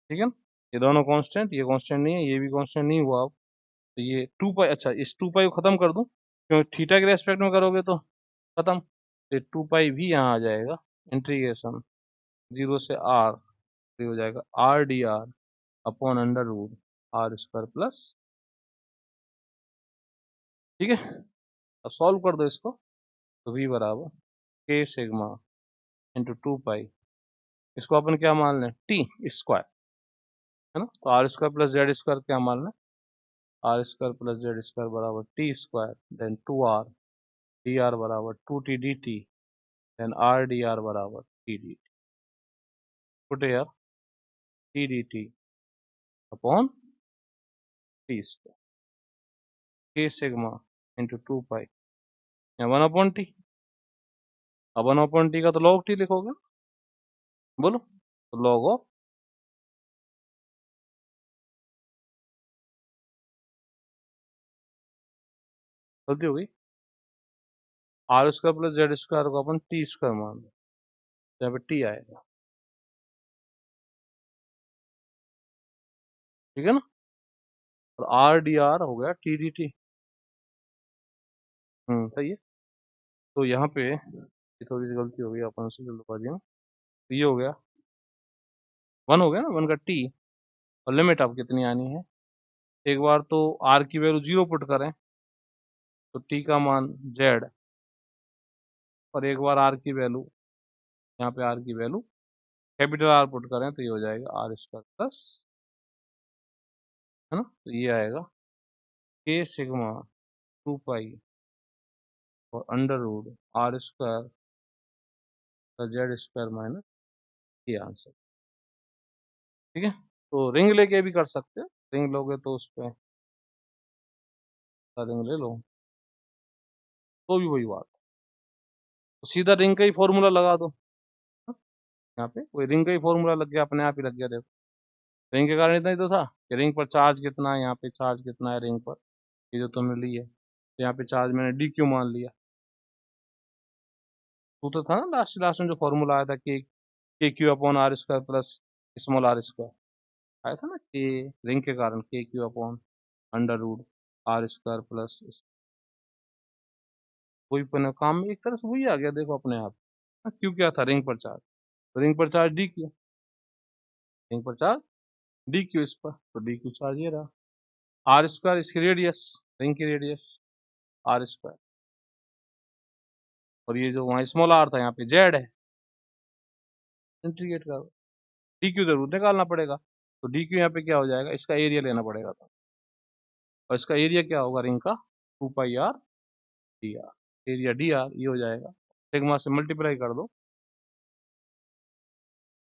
ठीक है ना। ये दोनों कांस्टेंट, ये कांस्टेंट नहीं है, ये भी कांस्टेंट नहीं हुआ अब। तो ये 2 पाई, अच्छा इस 2 पाई को खत्म कर दूं, क्योंकि थीटा के रेस्पेक्ट में करोगे तो खत्म। तो 2 पाई भी यहाँ आ जाएगा, इंटीग्रेशन 0 से आर, तो हो जाएगा R D R upon under root R square plus, ठीक है। अब सॉल्व कर दो इसको, तो v बराबर के सिग्मा इंटू 2 पाई, इसको अपन क्या मान लें, टी स्क्वायर, है ना। तो R square plus Z square क्या मान लें, R square plus Z square बराबर T square, then 2 R D R बराबर 2t/dt, then R D R बराबर t/dt, put here t/dt upon t square k sigma into 2 pi या 1/t। अब 1/t का तो log t लिखोगे, बोलो तो log ऑफ गलती हो गई, R square plus Z square को अपन टी स्क्वायर मान लो, यहाँ पे टी आएगा, ठीक है ना। और आर डी आर हो गया टी डी टी। सही है। तो यहाँ पे ये थोड़ी सी गलती हो गई अपन से जल्दबाजी में, तो ये हो गया 1 हो गया ना, 1 का टी, और लिमिट अब कितनी आनी है, एक बार तो आर की वैल्यू 0 पुट करें तो टी का मान जेड, और एक बार आर की वैल्यू, यहाँ पे आर की वैल्यू कैपिटल आर पुट करें तो ये हो जाएगा आर स्क्वायर प्लस, है ना, तो ये आएगा के सिग्मा 2 पाई और under root R square plus Z square minus, ये आंसर, ठीक है। तो रिंग लेके भी कर सकते हो, रिंग लोगे तो उस पर रिंग ले लो तो भी वही बात, तो सीधा रिंग का ही फॉर्मूला लगा दो, हाँ? यहाँ पे कोई रिंग का ही फॉर्मूला लग गया, अपने आप ही लग गया, देखो रिंग के कारण इतना ही तो था कि रिंग पर चार्ज कितना है, यहाँ पे चार्ज कितना है रिंग पर, ये जो तुमने ली है, तो यहाँ पे चार्ज मैंने डी क्यू मान लिया, तो था ना लास्ट लास्ट में जो फॉर्मूला आया था K Q upon R square plus small R square, आया था ना, के रिंग के कारण K Q upon under root R square plus, वही पर काम में एक तरह से वही आ गया, देखो अपने आप, क्यू क्या था, रिंग पर चार्ज, तो रिंग पर चार्ज डी क्यू, रिंग पर चार्ज डी क्यू, इस पर तो डी क्यू चार्ज ये रहा, आर स्क्वायर इसकी रेडियस, रिंग की रेडियस आर स्क्वायर, और ये जो वहाँ स्मॉल आर था यहाँ पे जेड है, इंटीग्रेट करो, डी क्यू जरूर निकालना पड़ेगा, तो डी क्यू यहाँ पे क्या हो जाएगा, इसका एरिया लेना पड़ेगा था, और इसका एरिया क्या होगा रिंग का, 2 pi R D R, area D R ये हो जाएगा, सिग्मा से मल्टीप्लाई कर दो,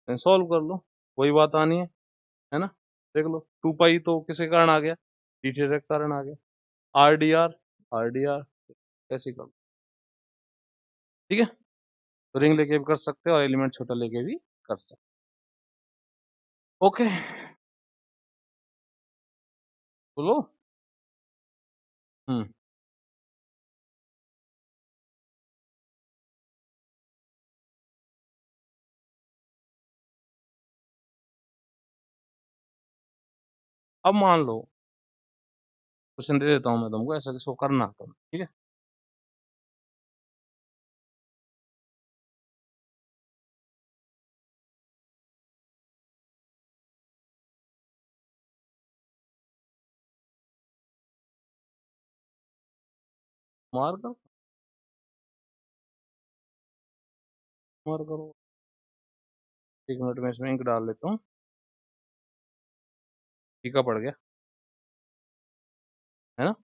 सॉल्व कर लो, वही बात आनी है ना, देख लो 2 पाई तो किसके कारण आ गया, डी थीटा के कारण आ गया, are D are, are D are ऐसे कर लो, ठीक है। तो रिंग लेके भी कर सकते हो और एलिमेंट छोटा लेके भी कर सकते हो, ओके, बोलो। हम्म अब मान लो क्वेश्चन दे देता हूँ मैं तुमको, ऐसा किसको करना तुम, ठीक है, मार करो, मार करो, 1 मिनट में इसमें इंक डाल लेता हूँ, फीका पड़ गया, है ना।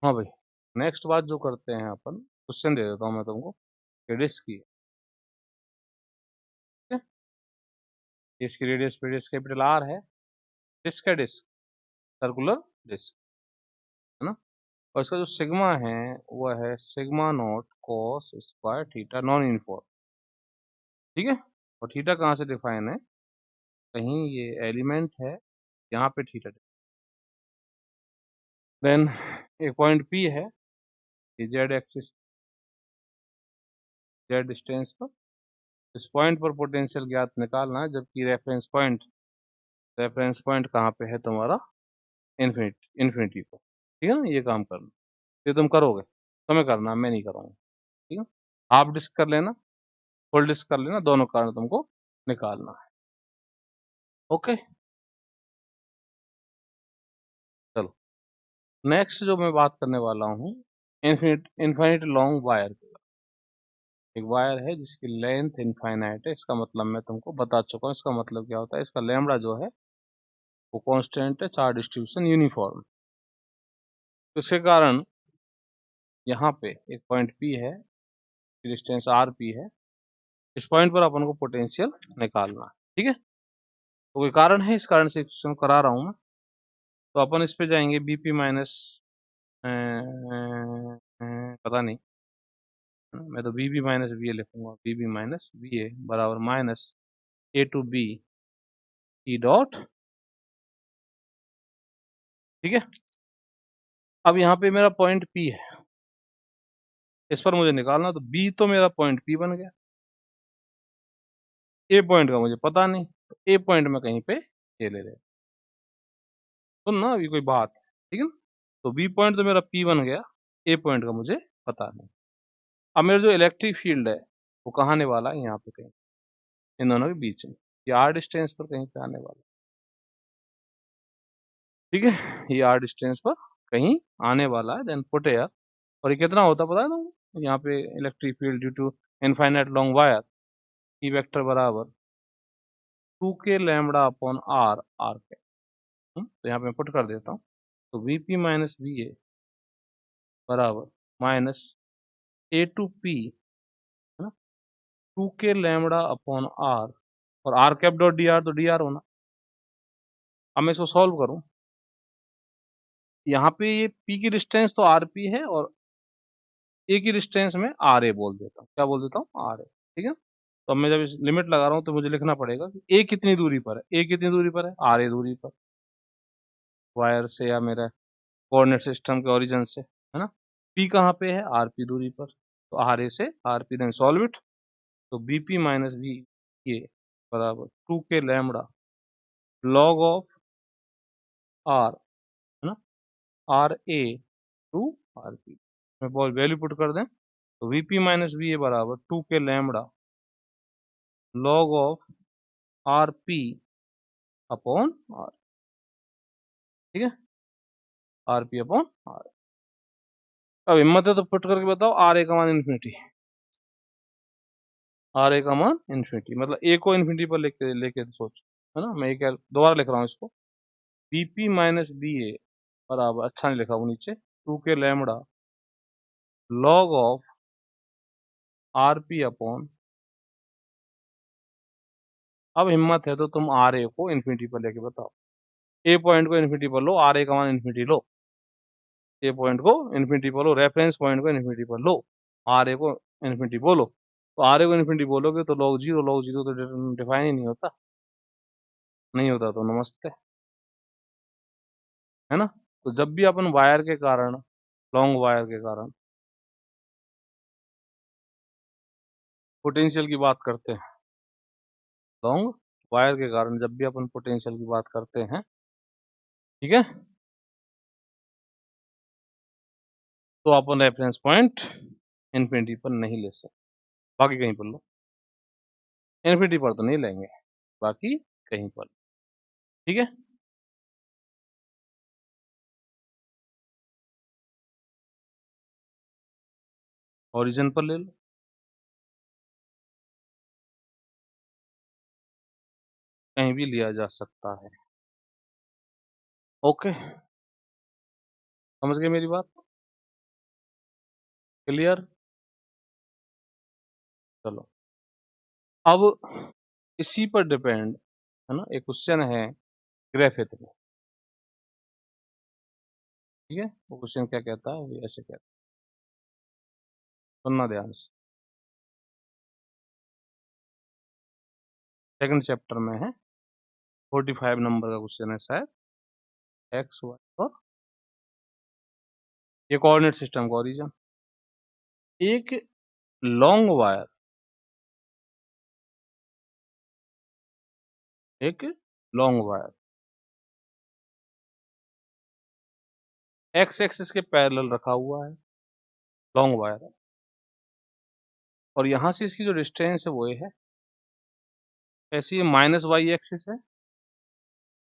हाँ भाई, नेक्स्ट बात जो करते हैं अपन, क्वेश्चन दे देता हूँ मैं तुमको कि डिस्क की, ठीक है, इसकी रेडियस पेडियस कैपिटल आर है, डिस्क है, डिस्क सर्कुलर डिस्क, है ना, और इसका जो सिग्मा है वो है sigma not cos square theta non uniform, ठीक है, और थीटा कहाँ से डिफाइन है, कहीं ये एलिमेंट है, यहाँ पे थीटा, देन एक पॉइंट पी है, ये जेड एक्सिस, जेड डिस्टेंस पर, इस पॉइंट पर पोटेंशियल ज्ञात निकालना है, जबकि रेफरेंस पॉइंट कहाँ पे है तुम्हारा, इन्फिनिटी, इन्फिनिटी पर, ठीक है ना, ये काम करना, ये तुम करोगे, तुम्हें करना, मैं नहीं करूँगा, ठीक है। हाफ डिस्क कर लेना, फुल डिस्क कर लेना, दोनों कारण तुमको निकालना है। ओके, चलो नेक्स्ट जो मैं बात करने वाला हूँ, इनफाइनाइट लॉन्ग वायर की। एक वायर है जिसकी लेंथ इनफाइनाइट है, इसका मतलब मैं तुमको बता चुका हूँ। इसका मतलब क्या होता है, इसका लैम्बडा जो है वो कांस्टेंट है, चार्ज डिस्ट्रीब्यूशन यूनिफॉर्म। तो इसके कारण यहाँ पे एक पॉइंट पी है, डिस्टेंस आर पी है, इस पॉइंट पर अपन को पोटेंशियल निकालना है। ठीक है, तो कोई कारण है, इस कारण से क्वेश्चन करा रहा हूँ मैं। तो अपन इस पे जाएंगे, बीपी माइनस पता नहीं, मैं तो B B minus B A लिखूंगा। B B minus B A बराबर minus A to B E dot. ठीक है, अब यहाँ पे मेरा पॉइंट पी है, इस पर मुझे निकालना। तो बी तो मेरा पॉइंट पी बन गया, ए पॉइंट का मुझे पता नहीं, तो ए पॉइंट में कहीं पे ए ले रहे। सुन ना, अभी कोई बात है, ठीक है ना। तो बी पॉइंट तो मेरा पी बन गया, ए पॉइंट का मुझे पता नहीं। अब मेरा जो इलेक्ट्रिक फील्ड है वो कहाँ आने वाला है, यहाँ पे कहीं, इन दोनों के बीच में, ये आर डिस्टेंस पर कहीं पे आने वाला है। ठीक है, ये आर डिस्टेंस पर कहीं आने वाला है, देन पुट एयर। और ये कितना होता है पता है तुमको, यहाँ पे electric field due to infinite long wire, E vector बराबर 2k lambda upon are, are के। तो यहाँ पे मैं पुट कर देता हूँ। तो V P minus V A बराबर माइनस ए टू पी, है ना, 2k लैम्बडा अपॉन आर, और R cap dot D R, तो डी आर होना। अब मैं इसको सॉल्व करूँ, यहाँ पे ये पी की डिस्टेंस तो आर पी है, और ए की डिस्टेंस में आर ए बोल देता हूँ। क्या बोल देता हूँ, आर ए। ठीक है, तो अब मैं जब इस लिमिट लगा रहा हूँ तो मुझे लिखना पड़ेगा कि ए कितनी दूरी पर है। ए कितनी दूरी पर है, आर ए दूरी पर, वायर से या मेरा कोऑर्डिनेट सिस्टम के ओरिजिन से, है ना। पी कहाँ पे है, आर पी दूरी पर, तो आर ए से R P, then solve it. तो B P minus B A बराबर 2k lambda log of R, है ना, R A to R P में बहुत वैल्यू पुट कर दें। तो V P minus V A बराबर 2k lambda log of R P upon R. ठीक है, आर पी अपॉन आर। अब हिम्मत है तो पुट करके बताओ, आर ए का मान इन्फिनिटी, आर ए का मान इन्फिनिटी, मतलब ए को इन्फिनिटी पर लेके लेके सोच, है ना। मैं एक दोबारा लिख रहा हूँ इसको, B P minus B A बराबर, अच्छा नहीं लिखा वो नीचे, 2k lambda log of R P upon. अब हिम्मत है तो तुम आर ए को इन्फिनिटी पर लेके बताओ, ए पॉइंट को इन्फिनिटी पर लो, आर ए का मान इन्फिनिटी लो, ए पॉइंट को इन्फिनिटी पर लो, रेफरेंस पॉइंट को इन्फिनिटी पर लो, आर ए को इन्फिनिटी बोलो। तो आर ए को इन्फिनिटी बोलोगे तो लॉग जीरो तो डिफाइन ही नहीं होता, नहीं होता तो नमस्ते, है ना। तो जब भी अपन वायर के कारण, लॉन्ग वायर के कारण पोटेंशियल की बात करते हैं, लॉन्ग वायर के कारण जब भी अपन पोटेंशियल की बात करते हैं, ठीक है, तो अपन रेफरेंस पॉइंट इन्फिनिटी पर नहीं ले सकते, बाकी कहीं पर लो। इन्फिनिटी पर तो नहीं लेंगे, बाकी कहीं पर। ठीक है, ओरिजिन पर ले लो, कहीं भी लिया जा सकता है। ओके, समझ गए मेरी बात, क्लियर। चलो, अब इसी पर डिपेंड, है ना, एक क्वेश्चन है ग्राफिक में। ठीक है, वो क्वेश्चन क्या कहता है, वो ऐसे कहता है, सुनना ध्यान से। सेकंड चैप्टर में है, 45 नंबर का क्वेश्चन है शायद, एक्स वाई और ये कोऑर्डिनेट सिस्टम का ओरिजिन। एक लॉन्ग वायर, एक लॉन्ग वायर एक्स एक्सिस के पैरेलल रखा हुआ है, लॉन्ग वायर है। और यहाँ से इसकी जो डिस्टेंस है वो ये है, ऐसी माइनस वाई एक्सिस है,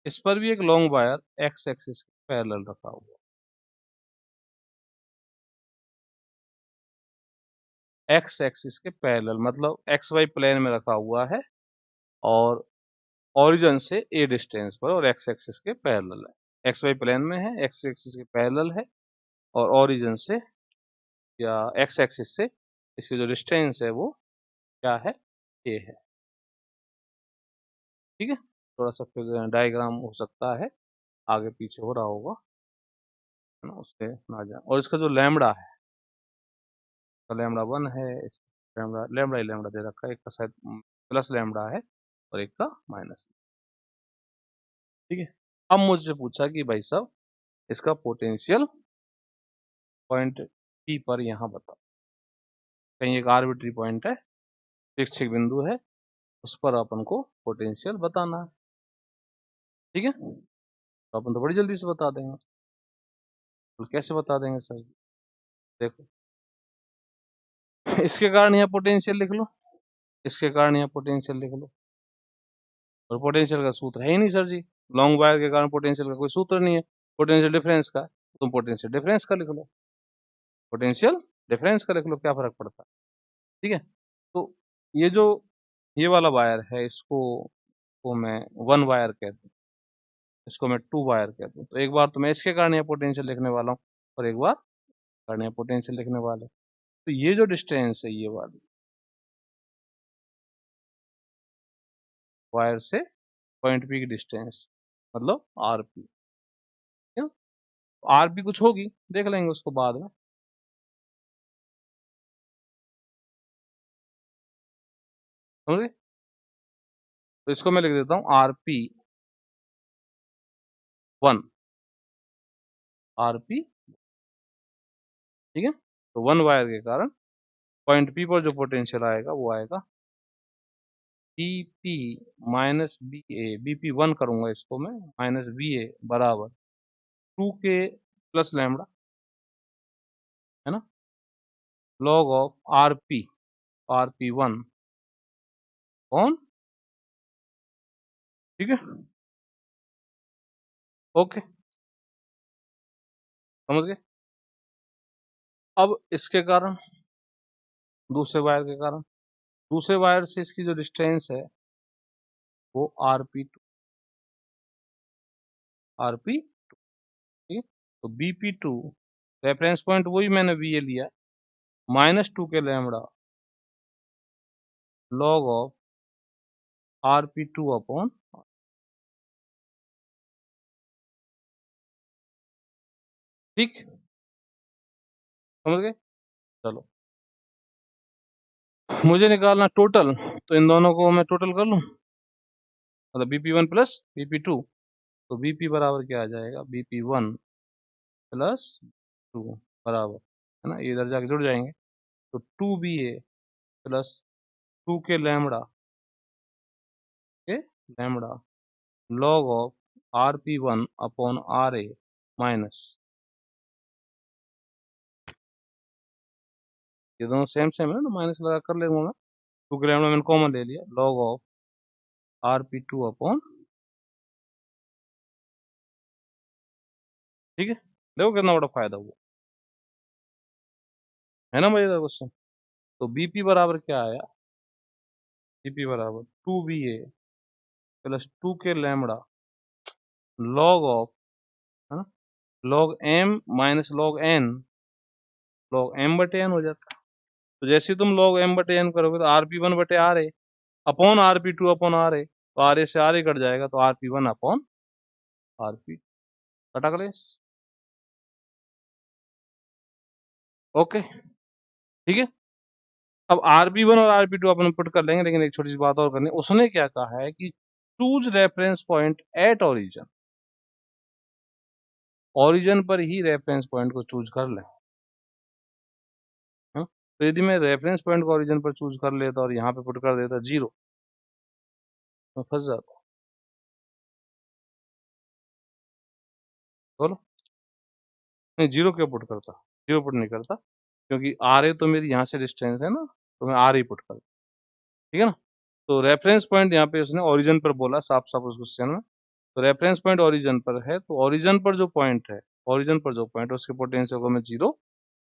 इस पर भी एक long wire x axis parallel रखा हुआ, एक्स एक्सिस के पैरेलल, मतलब एक्स वाई प्लेन में रखा हुआ है और ओरिजिन से ए डिस्टेंस पर और एक्स एक्सिस के पैरेलल है, एक्स वाई प्लेन में है, एक्स एक्सिस के पैरेलल है और ओरिजिन से या एक्स एक्सिस से इसकी जो डिस्टेंस है वो क्या है, ए है। ठीक है, थोड़ा सा फिर डायग्राम हो सकता है आगे पीछे हो रहा होगा, है ना, उससे ना जाए। और इसका जो लैम्बडा है, इसका लैम्बडा 1 है, लैम्बडा लैम्बडा ही लैम्बडा दे रखा है, एक का शायद प्लस लैम्बडा है और एक का माइनस। ठीक है, अब मुझसे पूछा कि भाई साहब इसका पोटेंशियल पॉइंट पी पर यहाँ बताओ, कहीं एक आर्बिट्री पॉइंट है, शिक्षक बिंदु है, उस पर अपन को पोटेंशियल बताना है। ठीक है, तो अपन तो बड़ी जल्दी से बता देंगे। तो कैसे बता देंगे सर जी? देखो, इसके कारण यहाँ पोटेंशियल लिख लो, इसके कारण यहाँ पोटेंशियल लिख लो, और पोटेंशियल का सूत्र है ही नहीं सर जी, लॉन्ग वायर के कारण पोटेंशियल का कोई सूत्र नहीं है, पोटेंशियल डिफरेंस का, तुम पोटेंशियल डिफरेंस का लिख लो, पोटेंशियल डिफरेंस का लिख लो, क्या फर्क पड़ता है। ठीक है, तो ये जो ये वाला वायर है, इसको को मैं 1 वायर कहता हूँ, इसको मैं 2 वायर कहता हूँ। तो एक बार तो मैं इसके कारण यहाँ पोटेंशियल लिखने वाला हूँ और एक बार कारण यहाँ पोटेंशियल लिखने वाला हूँ। तो ये जो डिस्टेंस है ये वाली वायर से पॉइंट पी की डिस्टेंस, मतलब आर पी, क्यों आर पी कुछ होगी, देख लेंगे उसको बाद में। समझे, तो इसको मैं लिख देता हूँ आर पी 1, आर पी। ठीक है, तो 1 वायर के कारण पॉइंट पी पर जो पोटेंशियल आएगा वो आएगा बी पी माइनस बी ए, बी पी 1 करूंगा इसको मैं, माइनस बी ए बराबर 2 के प्लस लैम्बडा, है ना, log of R P 1 on. ठीक है, ओके, समझ गए। अब इसके कारण, दूसरे वायर के कारण, दूसरे वायर से इसकी जो डिस्टेंस है वो आर पी 2, आर पी। ठीक है, तो बी पी 2 रेफरेंस पॉइंट वही मैंने बी ए लिया, माइनस 2 के lambda log of R P 2 upon, ठीक, समझ गए। चलो, मुझे निकालना टोटल, तो इन दोनों को मैं टोटल कर लूं, मतलब bp1 प्लस bp2, तो bp बराबर क्या आ जाएगा, bp1 प्लस 2 बराबर, है ना, ये इधर जाके जुड़ जाएंगे, तो 2ba प्लस 2 के lambda log of rp1 upon ra minus, ये दोनों सेम सेम है ना, तो माइनस लगा कर लेंगे मैं, 2 के लैम्बडा मैंने कॉमन ले लिया, लॉग ऑफ rp2 अपॉन, ठीक है, देखो कितना बड़ा फायदा हुआ, है ना मजेदार क्वेश्चन। तो bp बराबर क्या आया, bp बराबर 2ba प्लस 2 के लैम्बडा लॉग ऑफ, है ना, log M minus log N, log M बटे एन हो जाता है। तो जैसे ही तुम लॉग एम बटे एन करोगे तो आर पी 1 बटे R A upon R P 2 upon R A, तो आर ए से आर ए कट जाएगा, तो R P 1 upon R P, कटा कलेस, ओके। ठीक है, अब आर पी 1 और आर पी 2 अपन पुट कर लेंगे, लेकिन एक छोटी सी बात और करनी, उसने क्या कहा है कि choose reference point at origin, origin पर ही रेफरेंस पॉइंट को चूज कर लें। हाँ? तो यदि मैं रेफरेंस पॉइंट को ओरिजिन पर चूज कर लेता और यहाँ पे पुट कर देता 0, तो फंस जाता। बोलो, नहीं 0 क्यों पुट करता, 0 पुट नहीं करता, क्योंकि आर ए तो मेरी यहाँ से डिस्टेंस है ना, तो मैं आर ही पुट कर, ठीक है ना। तो रेफरेंस पॉइंट यहाँ पे उसने ओरिजिन पर बोला साफ साफ उस क्वेश्चन में, तो रेफरेंस पॉइंट ओरिजिन पर है, तो ओरिजिन पर जो पॉइंट है, ओरिजिन पर जो पॉइंट है उसके पोटेंशियल को मैं जीरो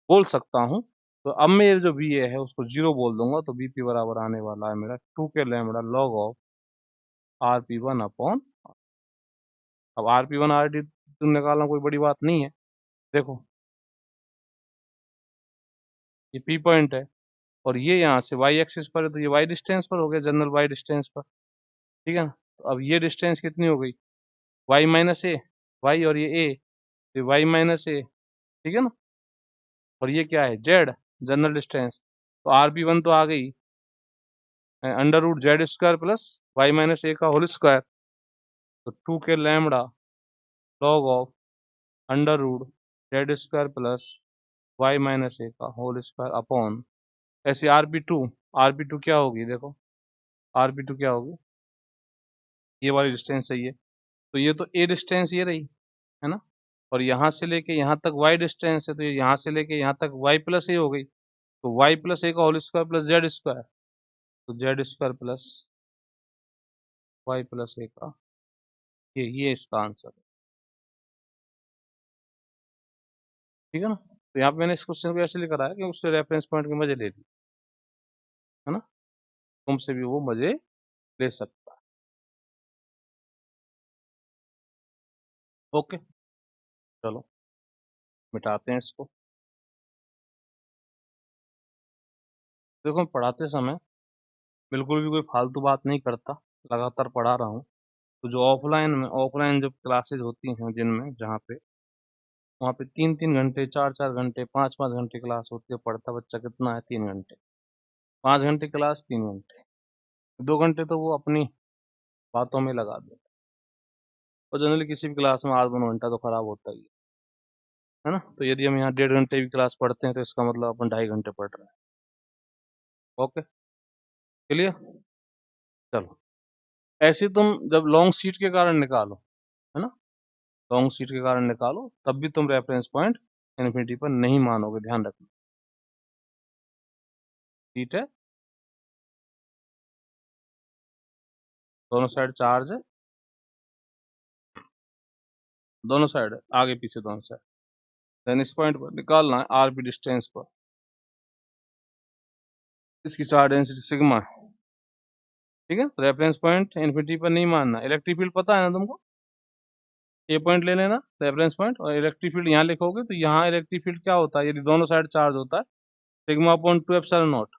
बोल सकता हूँ। तो अब मैं ये जो वी ए है उसको जीरो बोल दूंगा, तो वी पी बराबर आने वाला है मेरा 2 k lambda log of R P one upon, अब R P one R T निकालना कोई बड़ी बात नहीं है। देखो ये पी पॉइंट है और ये यहाँ से वाई एक्सिस पर है, तो ये वाई डिस्टेंस पर हो गया, जनरल वाई डिस्टेंस पर, ठीक है ना। तो अब ये डिस्टेंस कितनी हो गई, वाई माइनस ए, वाई और ये ए, तो वाई माइनस ए, ठीक है ना। और ये क्या है, जेड, जनरल डिस्टेंस, तो आर पी वन तो आ गई under root Z square plus Y minus A का होल स्क्वायर, तो 2 k lambda log of under root Z square plus Y minus A का होल स्क्वायर अपॉन, ऐसे आर पी टू क्या होगी, देखो आर पी टू क्या होगी, ये वाली डिस्टेंस चाहिए, तो ये तो ए डिस्टेंस ये रही, है ना। और यहाँ से लेके यहाँ तक वाई डिस्टेंस है, तो ये यहाँ से लेके यहाँ तक वाई प्लस ए हो गई, तो वाई प्लस ए का whole square plus Z square, तो Z square plus Y plus A का, ये इसका आंसर है, ठीक है ना। तो यहाँ पे मैंने इस क्वेश्चन को ऐसे लिखा है कि उससे रेफरेंस पॉइंट के मजे ले ली, है ना, तुमसे भी वो मजे ले सकता है। ओके, चलो मिटाते हैं इसको। देखो मैं पढ़ाते समय बिल्कुल भी कोई फालतू बात नहीं करता, लगातार पढ़ा रहा हूँ। तो जो ऑफलाइन जब क्लासेज होती हैं जिनमें, जहाँ पे वहाँ पे 3 3 घंटे, 4 4 घंटे, 5 5 घंटे क्लास होती है, पढ़ता बच्चा कितना है, 3 घंटे, 5 घंटे क्लास, 3 घंटे, 2 घंटे तो वो अपनी बातों में लगा दे। और जनरली किसी भी क्लास में 8 9 घंटा तो खराब होता ही है ना। तो यदि हम यहाँ 1.5 घंटे भी क्लास पढ़ते हैं तो इसका मतलब अपन 2.5 घंटे पढ़ रहे हैं। ओके, क्लियर, चलो। ऐसे तुम जब लॉन्ग सीट के कारण निकालो, है ना, लॉन्ग सीट के कारण निकालो, तब भी तुम रेफरेंस पॉइंट इन्फिनिटी पर नहीं मानोगे, ध्यान रखना, ठीक है। दोनों साइड चार्ज है, दोनों साइड आगे पीछे दोनों साइड, देन इस पॉइंट पर निकालना है आर पी डिस्टेंस पर, इसकी चार्ज डेंसिटी सिग्मा है, ठीक है। रेफरेंस पॉइंट इन्फिनिटी पर नहीं मानना। इलेक्ट्रिक फील्ड पता है ना तुमको, ये पॉइंट ले लेना रेफरेंस पॉइंट, और इलेक्ट्रिक फील्ड यहाँ लिखोगे, तो यहाँ इलेक्ट्रिक फील्ड क्या होता है, यदि दोनों साइड चार्ज होता है, सिग्मा अपॉन 2 एप्सिलॉन नॉट,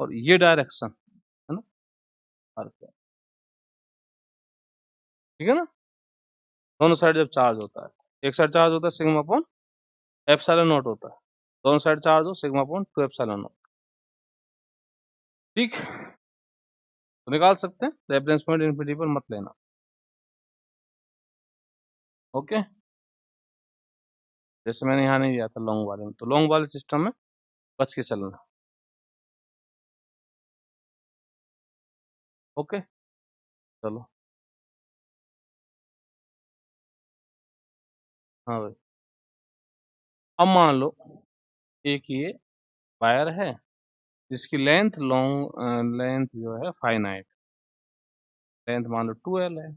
और ये डायरेक्शन, है ना, ठीक है ना। दोनों साइड जब चार्ज होता है, एक साइड चार्ज होता है सिग्मा अपॉन एप्सिलॉन नॉट होता है, दोनों साइड चार्ज हो सिग्मा अपॉन 2 एप्सिलॉन नॉट, ठीक, तो निकाल सकते हैं। रेफरेंस पॉइंट इन्फिनिटी पर मत लेना, ओके। जैसे मैंने यहाँ नहीं दिया था लॉन्ग वाले में, तो लॉन्ग वाले सिस्टम में बच के चलना, ओके, चलो। हाँ भाई, अब मान लो एक ये वायर है जिसकी लेंथ लेंथ जो है फाइनाइट, लेंथ मान लो 2L है,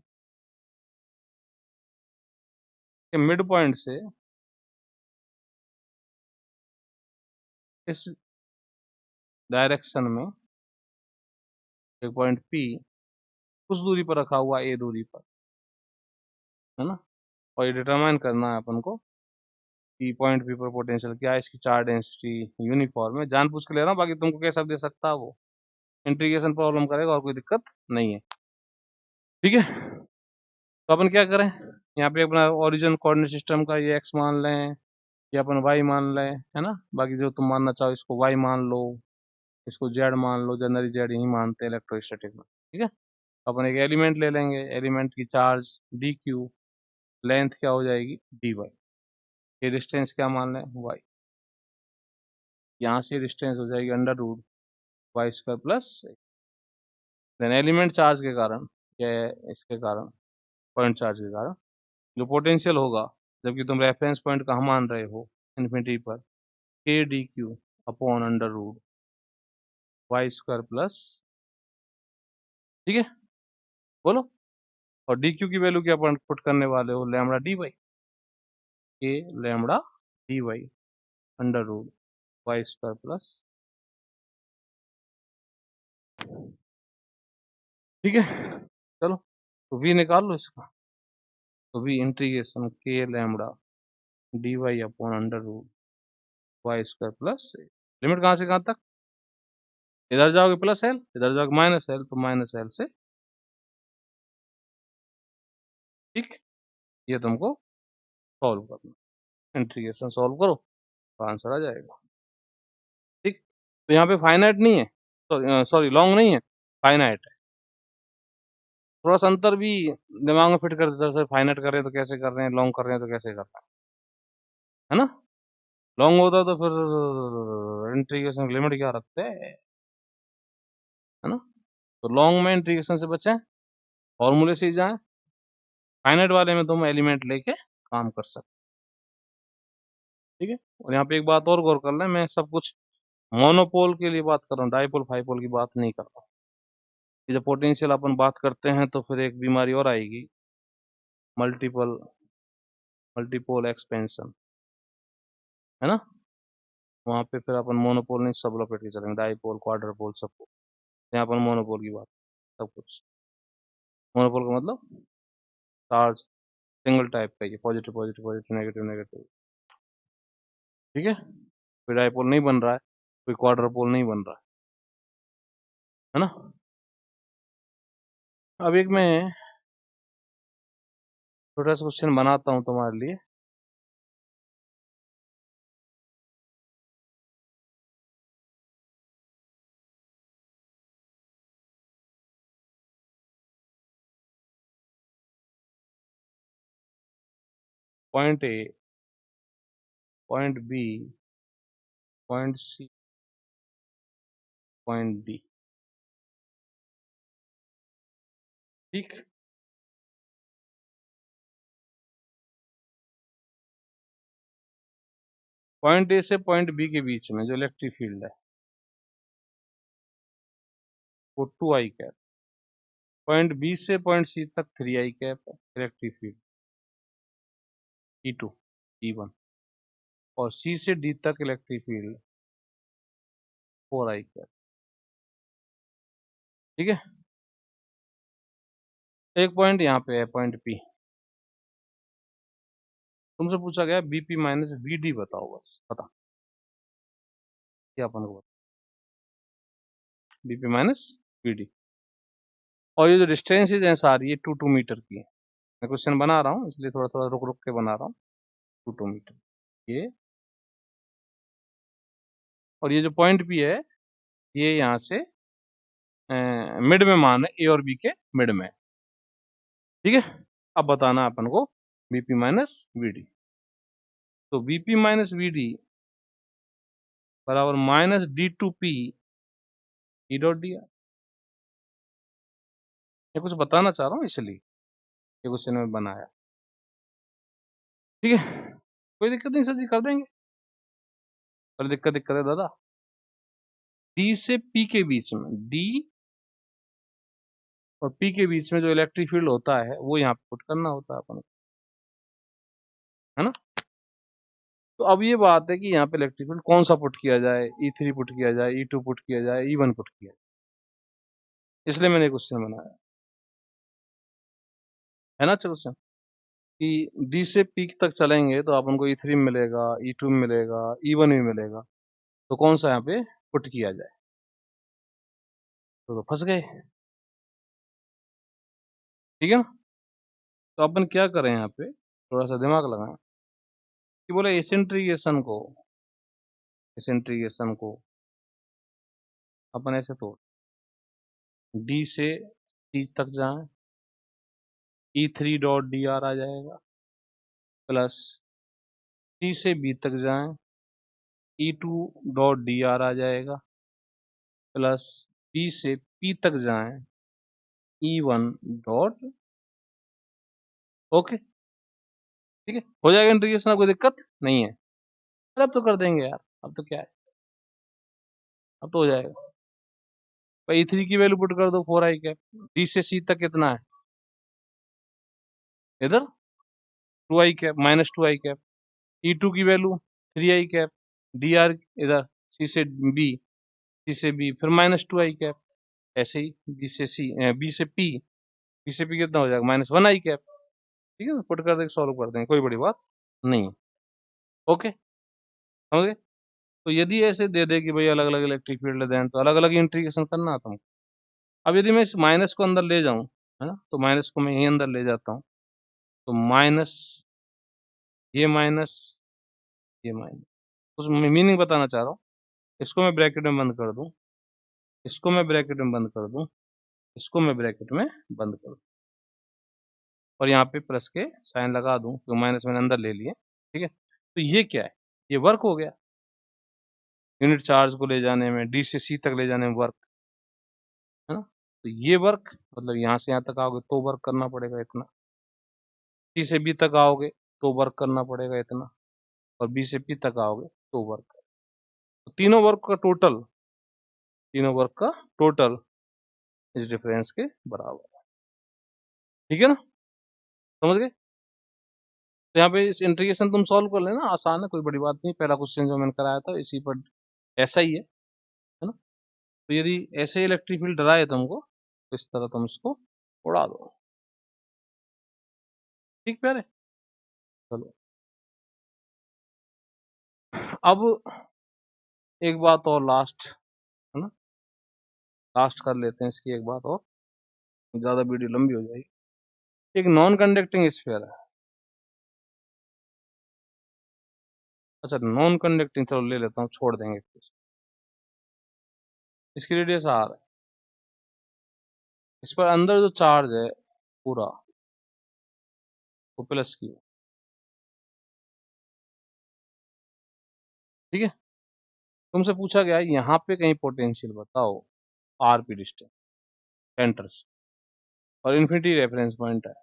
कि मिड पॉइंट से इस डायरेक्शन में एक पॉइंट P कुछ दूरी पर रखा हुआ A दूरी पर, है ना। और ये डिटरमाइन करना है अपन को P पॉइंट P पर पोटेंशियल क्या है, इसकी चार्ज डेंसिटी यूनिफॉर्म है, जानबूझ के ले रहा हूँ, बाकी तुमको कैसा भी दे सकता है वो, इंटीग्रेशन प्रॉब्लम करेगा और कोई दिक्कत नहीं है, ठीक है। तो अपन क्या करें, यहाँ पे अपना ओरिजिन कोऑर्डिनेट सिस्टम का ये x मान लें, या अपन y मान लें, है ना, बाकी जो तुम मानना चाहो इसको y मान लो, इसको z मान लो, जनरली z यही मानते हैं इलेक्ट्रोस्टैटिक में, ठीक है। अपन एक एलिमेंट ले लेंगे, एलिमेंट की चार्ज dq, लेंथ क्या हो जाएगी dy, ये डिस्टेंस क्या मान लें y, यहाँ से डिस्टेंस हो जाएगी under root Y square plus, then element charge के कारण, क्या है इसके कारण, पॉइंट चार्ज के कारण जो पोटेंशियल होगा, जबकि तुम रेफरेंस पॉइंट कहाँ मान रहे हो, इन्फिनिटी पर, k D Q upon under root Y square plus, ठीक है, बोलो। और डी क्यू की वैल्यू क्या पुट करने वाले हो, lambda D Y, K lambda D Y under root Y square plus, ठीक है। चलो तो v निकाल लो इसका, तो v integration K lambda D Y upon under root Y square plus, limit कहाँ से कहाँ तक, इधर जाओगे प्लस एल, इधर जाओगे माइनस एल, तो माइनस एल से, ठीक, ये तुमको सॉल्व करना, इंटीग्रेशन सॉल्व करो तो आंसर आ जाएगा, ठीक। तो यहाँ पे फाइनाइट नहीं है, सॉरी लॉन्ग नहीं है, फाइनाइट है। थोड़ा सा अंतर भी दिमाग में फिट कर देता है, फाइनाइट कर रहे हैं तो कैसे कर रहे हैं, लॉन्ग कर रहे हैं तो कैसे कर रहे हैं, है ना। लॉन्ग होता तो फिर इंटीग्रेशन लिमिट क्या रखते हैं, है ना। तो लॉन्ग में इंटीग्रेशन से बचें, फॉर्मूले से ही जाएं, फाइनाइट वाले में तुम एलिमेंट लेके काम कर सकते, ठीक है। और यहाँ पे एक बात और गौर कर लें, मैं सब कुछ मोनोपोल के लिए बात कर रहा हूँ, डाइपोल फाइपोल की बात नहीं कर रहा हूँ। कि जब पोटेंशियल अपन बात करते हैं तो फिर एक बीमारी और आएगी, मल्टीपल मल्टीपोल एक्सपेंशन, है ना। वहाँ पे फिर अपन मोनोपोल नहीं सब लपेट के चलेंगे, डाइपोल क्वाड्रपोल सब कुछ, यहाँ अपन मोनोपोल की बात, सब कुछ मोनोपोल का मतलब चार्ज सिंगल टाइप का, ये positive positive positive negative negative, ठीक है। कोई डाइपोल नहीं बन रहा है, कोई क्वाड्रपोल नहीं बन रहा है ना। अब एक मैं छोटा सा क्वेश्चन बनाता हूँ तुम्हारे लिए, point A, point B, point C, point D, ठीक। पॉइंट ए से पॉइंट बी के बीच में जो इलेक्ट्रिक फील्ड है वो 2 i कैप, पॉइंट बी से पॉइंट सी तक 3 i cap electric field, E2 E1, और सी से डी तक इलेक्ट्रिक फील्ड 4 i कैप, ठीक है। एक पॉइंट यहाँ पे है पॉइंट पी, तुमसे पूछा गया बीपी माइनस वी बताओ, बस बता क्या अपन को, बीपी माइनस वी, और ये जो डिस्टेंस है सारी ये 2 2 मीटर की है, मैं क्वेश्चन बना रहा हूँ इसलिए थोड़ा थोड़ा रुक रुक के बना रहा हूँ, 2 2 मीटर ये, और ये जो पॉइंट पी है ये यहाँ से मिड में मान है, ए और बी के मिड में, ठीक है। अब बताना अपन को बीपी माइनस वी, तो बीपी माइनस वी बराबर माइनस D2P ई डॉट डी, ये कुछ बताना चाह रहा हूँ इसलिए ये क्वेश्चन में बनाया, ठीक है। कोई दिक्कत नहीं सर जी, कर देंगे, पर दिक्कत दिक्कत है दादा, डी से पी के बीच में, डी और पी के बीच में जो इलेक्ट्रिक फील्ड होता है वो यहाँ पे पुट करना होता है अपन को, है ना। तो अब ये बात है कि यहाँ पे इलेक्ट्रिक फील्ड कौन सा पुट किया जाए, E3 पुट किया जाए, E2 पुट किया जाए, E1 पुट किया जाए, इसलिए मैंने क्वेश्चन बनाया, है ना। चलो क्वेश्चन कि डी से पी तक चलेंगे तो अपन को E3 मिलेगा, E2 मिलेगा, E1 भी मिलेगा, तो कौन सा यहाँ पे पुट किया जाए, तो फंस गए, ठीक है ना। तो अपन क्या करें यहाँ पे, थोड़ा सा दिमाग लगाएं, कि बोले इस इंटीग्रेशन को अपन ऐसे तो डी से सी तक जाएं, E3 डॉट DR आ जाएगा, प्लस सी से बी तक जाएं, E2 डॉट DR आ जाएगा, प्लस बी से पी तक जाएं, E1 डॉट, ओके, ठीक है, हो जाएगा इंटीग्रेशन, कोई दिक्कत नहीं है। अरे अब तो कर देंगे यार, अब तो क्या है, अब तो हो जाएगा। भाई E3 की वैल्यू पुट कर दो 4i कैप। D से C तक कितना है इधर 2i cap minus 2i cap. E2 की वैल्यू 3i कैप। DR इधर C से B, C से B फिर माइनस 2i कैप। ऐसे ही B से C, B से P, P से P कितना हो जाएगा माइनस 1i कैप। ठीक है, पुट कर देंगे सॉल्व कर देंगे, कोई बड़ी बात नहीं। ओके समझ गए। तो यदि ऐसे दे दे कि भाई अलग अलग इलेक्ट्रिक फील्ड दें तो अलग अलग इंटीग्रेशन करना आता हूँ। अब यदि मैं इस माइनस को अंदर ले जाऊं, है ना, तो माइनस को मैं यहीं अंदर ले जाता हूँ, तो माइनस ये माइनस ये माइनस, कुछ मीनिंग बताना चाह रहा हूँ। इसको मैं ब्रैकेट में बंद कर दूं, इसको मैं ब्रैकेट में बंद कर दूं, इसको मैं ब्रैकेट में बंद कर दूं और यहाँ पे प्लस के साइन लगा दूं, तो माइनस मैंने अंदर ले लिए। ठीक है, तो ये क्या है, ये वर्क हो गया। यूनिट चार्ज को ले जाने में, डी से सी तक ले जाने में वर्क, है ना। तो ये वर्क मतलब यहाँ से यहाँ तक आओगे तो वर्क करना पड़ेगा इतना, सी से बी तक आओगे तो वर्क करना पड़ेगा इतना, और बी से पी तक आओगे तो वर्क। तो तीनों वर्क का टोटल, तीनों वर्क का टोटल इस डिफरेंस के बराबर है। ठीक है ना, समझ गए। तो यहाँ पे इस इंटीग्रेशन तुम सॉल्व कर लेना, आसान है, कोई बड़ी बात नहीं। पहला क्वेश्चन जो मैंने कराया था इसी पर ऐसा ही है ना। तो यदि ऐसे इलेक्ट्रिक फील्ड डराए तुमको तो इस तरह तुम इसको उड़ा दो। ठीक प्यारे, चलो अब एक बात और लास्ट, है ना, लास्ट कर लेते हैं इसकी एक बात और, ज्यादा वीडियो लंबी हो जाएगी। एक नॉन कंडक्टिंग स्फीयर है। अच्छा नॉन कंडक्टिंग चलो ले लेता हूँ, छोड़ देंगे कुछ। इसकी रेडियस आर है, इस पर अंदर जो चार्ज है पूरा वो प्लस की है। ठीक है, तुमसे पूछा गया यहाँ पे कहीं पोटेंशियल बताओ आर पी डिस्टेंस सेंटर से, और इन्फिनिटी रेफरेंस पॉइंट है,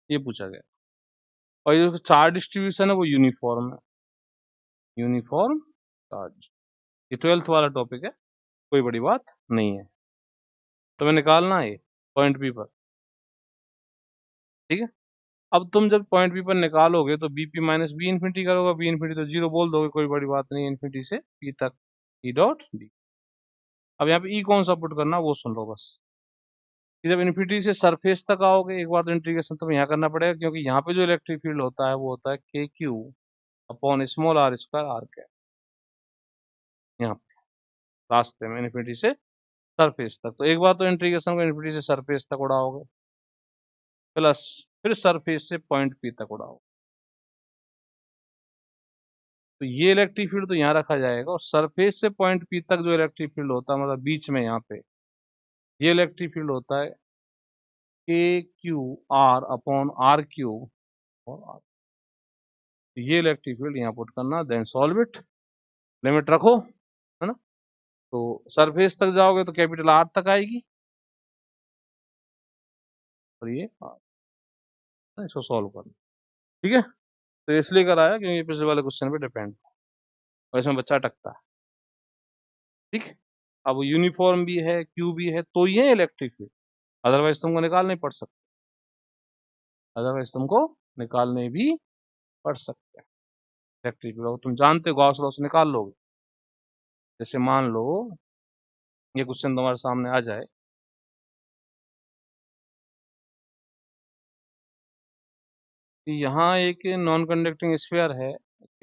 ये पूछा गया। और ये चार्ज डिस्ट्रीब्यूशन है वो यूनिफॉर्म है, यूनिफॉर्म चार्ज। ये 12th वाला टॉपिक है, कोई बड़ी बात नहीं है। तो मैं निकालना है पॉइंट पी पर। ठीक है, अब तुम जब पॉइंट पी पर निकालोगे तो B P minus B infinity करोगे, बी इन्फिनिटी तो जीरो बोल दोगे, कोई बड़ी बात नहीं, इन्फिनिटी से पी तक ई डॉट डी। अब यहाँ पे ई कौन सा पुट करना वो सुन लो बस। कि जब इन्फिनिटी से सरफेस तक आओगे एक बार तो इंटीग्रेशन तो यहाँ करना पड़ेगा, क्योंकि यहाँ पे जो इलेक्ट्रिक फील्ड होता है वो होता है K Q upon small R square R cap. यहाँ पे रास्ते में इन्फिनिटी से सरफेस तक, तो एक बार तो इंटीग्रेशन को इन्फिनिटी से सरफेस तक उड़ाओगे, प्लस फिर सरफेस से पॉइंट पी तक उड़ाओगे। तो ये इलेक्ट्रिक फील्ड तो यहाँ रखा जाएगा, और सरफेस से पॉइंट पी तक जो इलेक्ट्रिक फील्ड होता है मतलब बीच में यहाँ पे, ये इलेक्ट्रिक फील्ड होता है K Q R upon R cube और आर। तो ये इलेक्ट्रिक फील्ड यहाँ पुट करना, देन सॉल्व इट, लिमिट रखो, है ना। तो सरफेस तक जाओगे तो कैपिटल आर तक आएगी, और ये आर, इसको सॉल्व करना। ठीक है, तो इसलिए कराया क्योंकि ये पिछले वाले क्वेश्चन पे डिपेंड, और इसमें बच्चा अटकता है। ठीक, अब यूनिफॉर्म भी है क्यू भी है तो ये इलेक्ट्रिक फील्ड, अदरवाइज तुमको निकालने पड़ सकते, अदरवाइज तुमको निकालने भी पड़ सकते हैं इलेक्ट्रिक फील्ड। तुम जानते हो गॉस लॉ से निकाल लोगे। जैसे मान लो ये क्वेश्चन तुम्हारे सामने आ जाए कि यहाँ एक नॉन कंडक्टिंग स्फीयर है,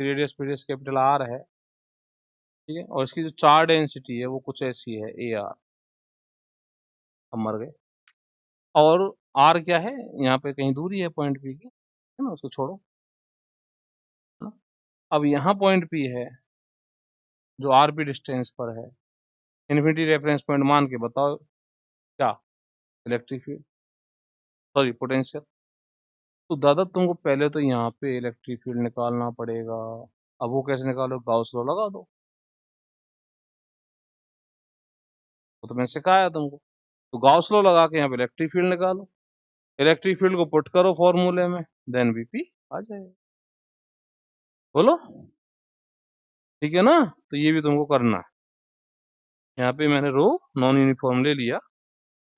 रेडियस पीडियस कैपिटल आर है, ठीक है, और इसकी जो चार्ज डेंसिटी है वो कुछ ऐसी है ए आर। अब मर गए, और आर क्या है, यहाँ पे कहीं दूरी है पॉइंट पी की, है ना, उसको छोड़ो, है ना। अब यहाँ पॉइंट पी है जो आर पी डिस्टेंस पर है, इन्फिनिटी रेफरेंस पॉइंट मान के बताओ क्या, इलेक्ट्रिक फील्ड, सॉरी पोटेंशियल। तो दादा तुमको पहले तो यहाँ पे इलेक्ट्रिक फील्ड निकालना पड़ेगा। अब वो कैसे निकालो, गॉस लॉ लगा दो, वो तो मैंने सिखाया तुमको। तो गॉस लॉ लगा के यहाँ पे इलेक्ट्रिक फील्ड निकालो, इलेक्ट्रिक फील्ड को पुट करो फॉर्मूले में, देन वीपी आ जाएगा। बोलो ठीक है ना, तो ये भी तुमको करना है। यहाँ पे मैंने रो नॉन यूनिफॉर्म ले लिया,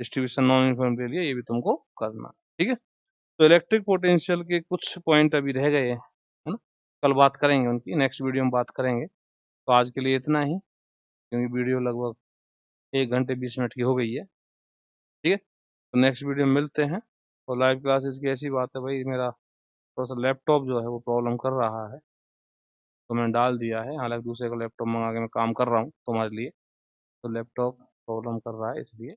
डिस्ट्रीब्यूशन नॉन यूनिफॉर्म ले लिया, ये भी तुमको करना है। ठीक है, तो इलेक्ट्रिक पोटेंशियल के कुछ पॉइंट अभी रह गए हैं, है ना, कल बात करेंगे उनकी, नेक्स्ट वीडियो में बात करेंगे। तो आज के लिए इतना ही, क्योंकि वीडियो लगभग 1 घंटे 20 मिनट की हो गई है। ठीक है, तो नेक्स्ट वीडियो में मिलते हैं। और लाइव क्लासेस की ऐसी बात है भाई, मेरा थोड़ा सा लैपटॉप जो है वो प्रॉब्लम कर रहा है, तो मैंने डाल दिया है, हालांकि दूसरे का लैपटॉप मंगा के मैं काम कर रहा हूँ तुम्हारे लिए। तो लैपटॉप प्रॉब्लम कर रहा है, इसलिए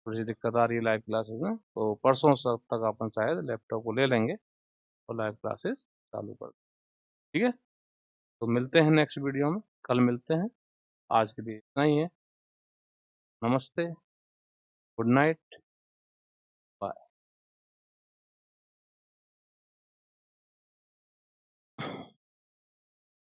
थोड़ी सी दिक्कत आ रही है लाइव क्लासेस में। तो परसों तक अपन शायद लैपटॉप को ले लेंगे और लाइव क्लासेस चालू कर देंगे। ठीक है, तो मिलते हैं नेक्स्ट वीडियो में, कल मिलते हैं। आज के लिए इतना ही है। नमस्ते, गुड नाइट।